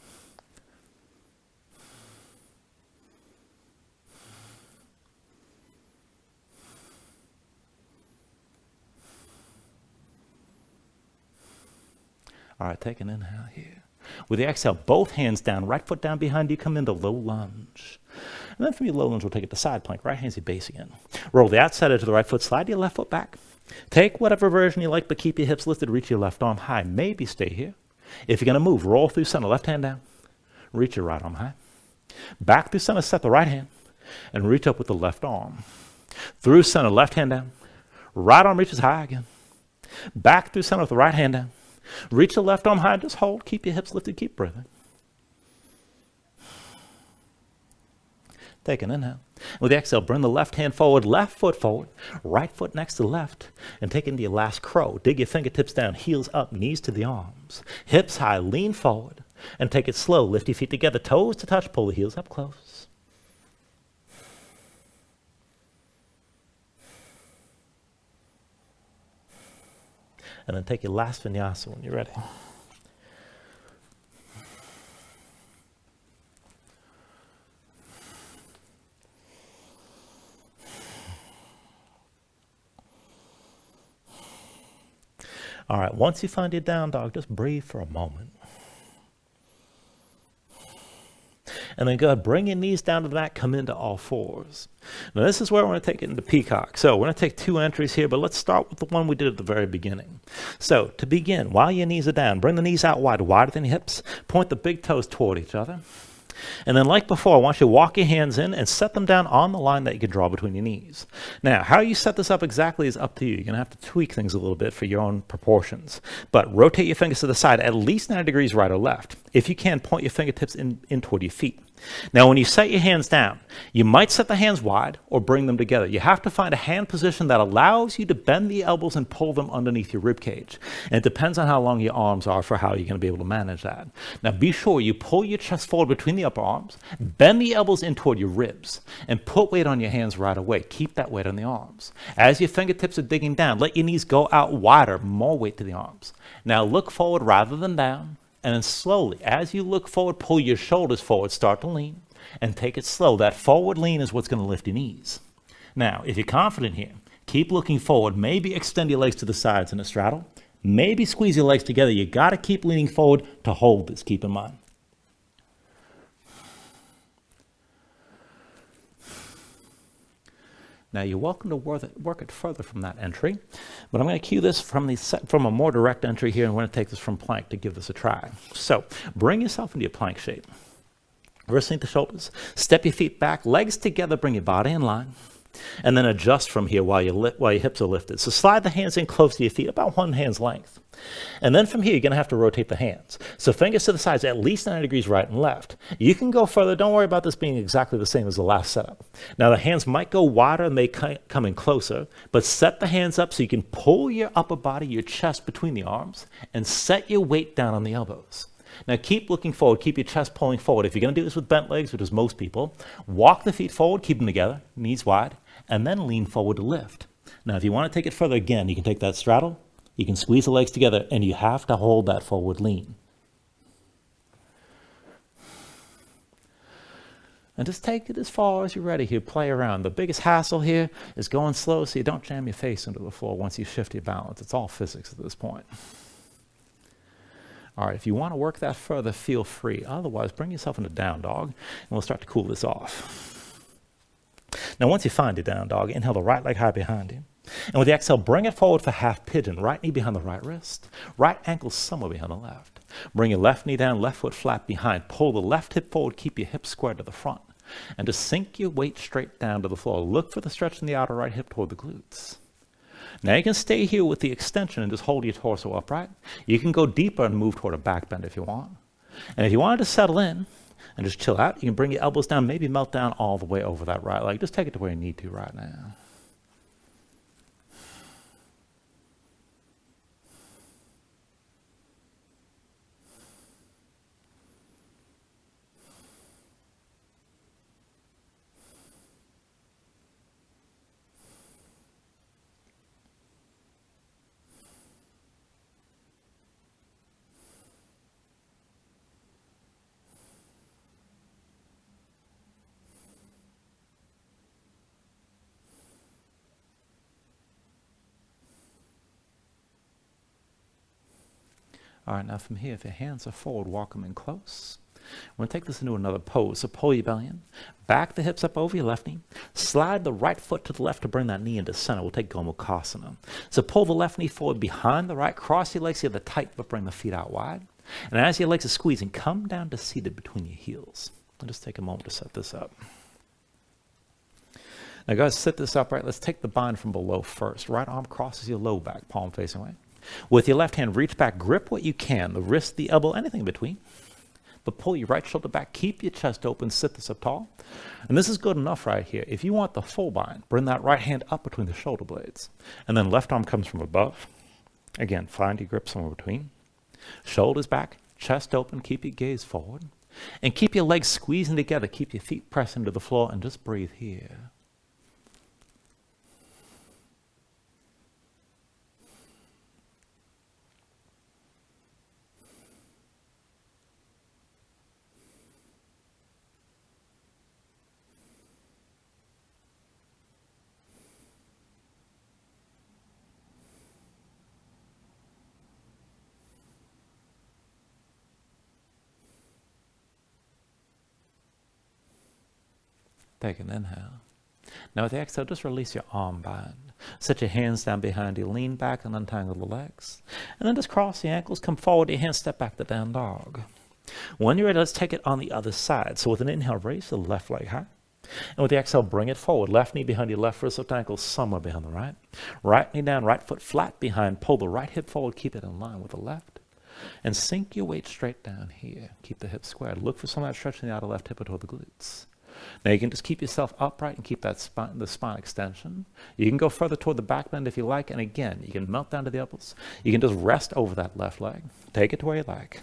All right, take an inhale here. With the exhale, both hands down, right foot down behind you, come into low lunge. And then from your low lunge, we'll take it to side plank. Right hand's your base again. Roll the outside edge of the right foot, slide your left foot back. Take whatever version you like, but keep your hips lifted, reach your left arm high. Maybe stay here. If you're going to move, roll through center, left hand down. Reach your right arm high. Back through center, set the right hand, and reach up with the left arm. Through center, left hand down. Right arm reaches high again. Back through center with the right hand down. Reach the left arm high, just hold, keep your hips lifted, keep breathing. Take an inhale. With the exhale, bring the left hand forward, left foot forward, right foot next to left, and take into your last crow. Dig your fingertips down, heels up, knees to the arms. Hips high, lean forward, and take it slow. Lift your feet together, toes to touch, pull the heels up close. And then take your last vinyasa when you're ready. All right, once you find your down dog, just breathe for a moment. And then go ahead, bring your knees down to the mat, come into all fours. Now this is where we're going to take it into Peacock. So we're going to take 2 entries here, but let's start with the one we did at the very beginning. So to begin, while your knees are down, bring the knees out wide, wider than your hips. Point the big toes toward each other. And then like before, I want you to walk your hands in and set them down on the line that you can draw between your knees. Now, how you set this up exactly is up to you. You're going to have to tweak things a little bit for your own proportions. But rotate your fingers to the side at least 90 degrees right or left. If you can, point your fingertips in toward your feet. Now, when you set your hands down, you might set the hands wide or bring them together. You have to find a hand position that allows you to bend the elbows and pull them underneath your rib cage. And it depends on how long your arms are for how you're going to be able to manage that. Now, be sure you pull your chest forward between the upper arms, bend the elbows in toward your ribs, and put weight on your hands right away. Keep that weight on the arms. As your fingertips are digging down, let your knees go out wider, more weight to the arms. Now, look forward rather than down. And then slowly, as you look forward, pull your shoulders forward, start to lean, and take it slow. That forward lean is what's going to lift your knees. Now, if you're confident here, keep looking forward. Maybe extend your legs to the sides in a straddle. Maybe squeeze your legs together. You got to keep leaning forward to hold this, keep in mind. Now, you're welcome to work it further from that entry, but I'm going to cue this from a more direct entry here, and we're going to take this from plank to give this a try. So, bring yourself into your plank shape. Wrists the shoulders, step your feet back, legs together, bring your body in line, and then adjust from here while your hips are lifted. So slide the hands in close to your feet, about 1 hand's length. And then from here, you're going to have to rotate the hands. So fingers to the sides, at least 90 degrees right and left. You can go further. Don't worry about this being exactly the same as the last setup. Now, the hands might go wider and may come in closer, but set the hands up so you can pull your upper body, your chest between the arms, and set your weight down on the elbows. Now, keep looking forward. Keep your chest pulling forward. If you're going to do this with bent legs, which is most people, walk the feet forward, keep them together, knees wide, and then lean forward to lift. Now, if you want to take it further, again, you can take that straddle. You can squeeze the legs together, and you have to hold that forward lean. And just take it as far as you're ready here. Play around. The biggest hassle here is going slow so you don't jam your face into the floor once you shift your balance. It's all physics at this point. All right, if you want to work that further, feel free. Otherwise, bring yourself into down dog, and we'll start to cool this off. Now, once you find your down dog, inhale the right leg high behind you. And with the exhale, bring it forward for half pigeon. Right knee behind the right wrist. Right ankle somewhere behind the left. Bring your left knee down, left foot flat behind. Pull the left hip forward, keep your hips squared to the front. And just sink your weight straight down to the floor. Look for the stretch in the outer right hip toward the glutes. Now you can stay here with the extension and just hold your torso upright. You can go deeper and move toward a back bend if you want. And if you wanted to settle in and just chill out, you can bring your elbows down, maybe melt down all the way over that right leg. Just take it to where you need to right now. All right, now from here, if your hands are forward, walk them in close. We're going to take this into another pose. So pull your belly in, back the hips up over your left knee, slide the right foot to the left to bring that knee into center. We'll take Gomukhasana. So pull the left knee forward behind the right, cross your legs together tight, but bring the feet out wide. And as your legs are squeezing, come down to seated between your heels. I'll just take a moment to set this up. Now guys, sit this upright. Let's take the bind from below first. Right arm crosses your low back, palm facing away. With your left hand, reach back, grip what you can, the wrist, the elbow, anything in between. But pull your right shoulder back, keep your chest open, sit this up tall. And this is good enough right here. If you want the full bind, bring that right hand up between the shoulder blades. And then left arm comes from above. Again, find your grip somewhere between. Shoulders back, chest open, keep your gaze forward. And keep your legs squeezing together, keep your feet pressed into the floor, and just breathe here. Take an inhale. Now with the exhale, just release your arm bind. Set your hands down behind you, lean back and untangle the legs. And then just cross the ankles, come forward, your hands step back to down dog. When you're ready, let's take it on the other side. So with an inhale, raise the left leg high. And with the exhale, bring it forward. Left knee behind your left wrist, left ankle somewhere behind the right. Right knee down, right foot flat behind. Pull the right hip forward, keep it in line with the left. And sink your weight straight down here. Keep the hips squared. Look for some of that stretch in the outer left hip or toward the glutes. Now you can just keep yourself upright and keep that the spine extension. You can go further toward the back bend if you like. And again, you can melt down to the elbows. You can just rest over that left leg. Take it to where you like.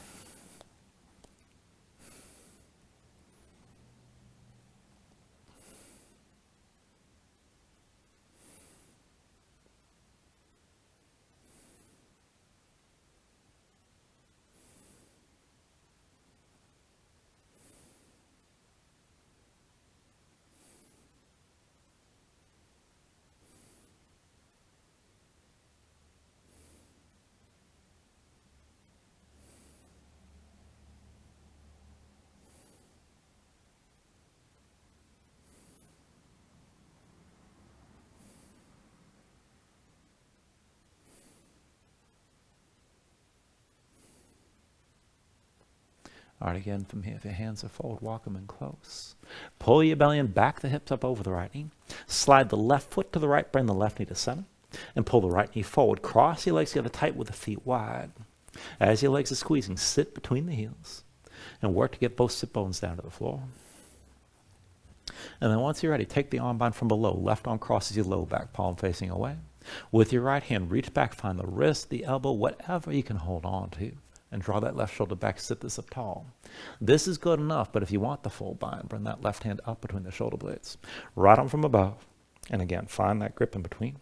All right, again from here, if your hands are forward, walk them in close. Pull your belly in, back the hips up over the right knee. Slide the left foot to the right, bring the left knee to center. And pull the right knee forward. Cross your legs together tight with the feet wide. As your legs are squeezing, sit between the heels. And work to get both sit bones down to the floor. And then once you're ready, take the arm bind from below. Left arm crosses your low back, palm facing away. With your right hand, reach back, find the wrist, the elbow, whatever you can hold on to. And draw that left shoulder back, sit this up tall. This is good enough, but if you want the full bind, bring that left hand up between the shoulder blades. Right arm from above. And again, find that grip in between.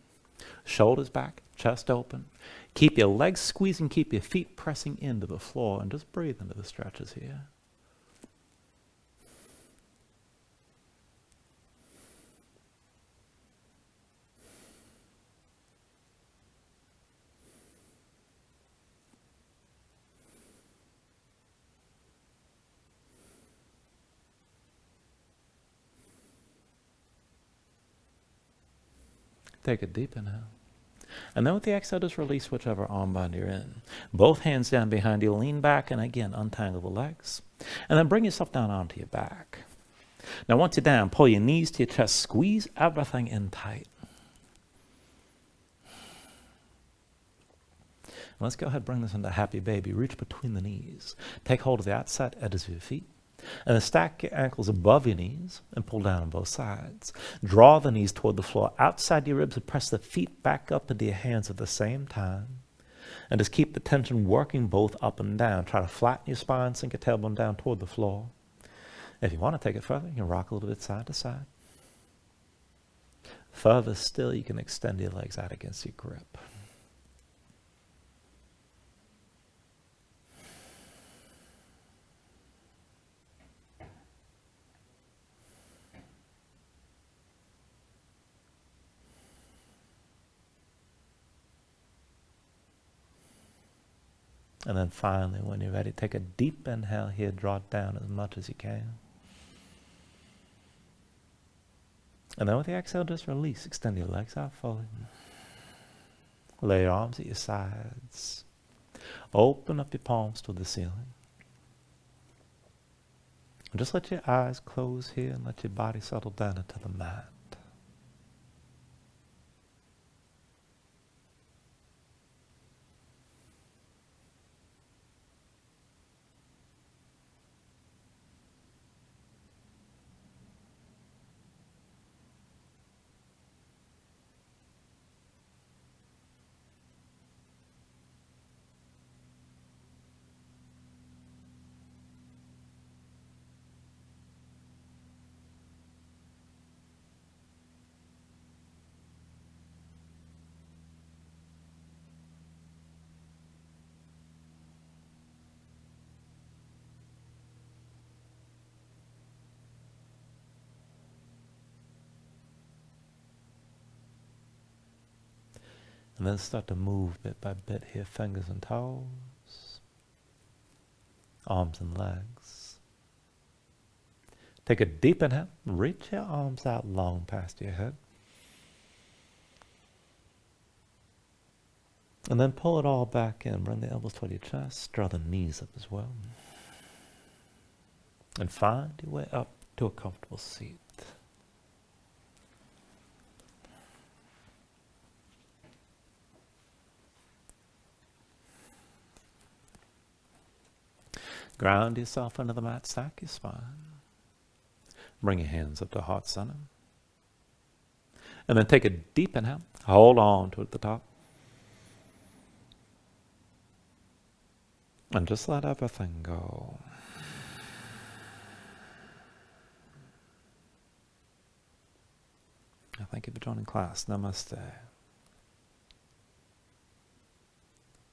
Shoulders back, chest open. Keep your legs squeezing, keep your feet pressing into the floor, and just breathe into the stretches here. Take a deep inhale. And then with the exhale, just release whichever arm bind you're in. Both hands down behind you, lean back, and again, untangle the legs. And then bring yourself down onto your back. Now once you're down, pull your knees to your chest, squeeze everything in tight. Let's go ahead and bring this into happy baby. Reach between the knees. Take hold of the outside edges of your feet. And then stack your ankles above your knees and pull down on both sides. Draw the knees toward the floor outside your ribs and press the feet back up into your hands at the same time. And just keep the tension working both up and down. Try to flatten your spine, sink your tailbone down toward the floor. If you want to take it further, you can rock a little bit side to side. Further still, you can extend your legs out against your grip. And then finally, when you're ready, take a deep inhale here, draw it down as much as you can. And then with the exhale, just release. Extend your legs out fully. Lay your arms at your sides. Open up your palms to the ceiling. And just let your eyes close here and let your body settle down into the mat. And then start to move bit by bit here, fingers and toes, arms and legs. Take a deep inhale. Reach your arms out long past your head. And then pull it all back in. Bring the elbows toward your chest. Draw the knees up as well. And find your way up to a comfortable seat. Ground yourself into the mat, stack your spine. Bring your hands up to heart center. And then take a deep inhale. Hold on to it at the top. And just let everything go. Thank you for joining class. Namaste.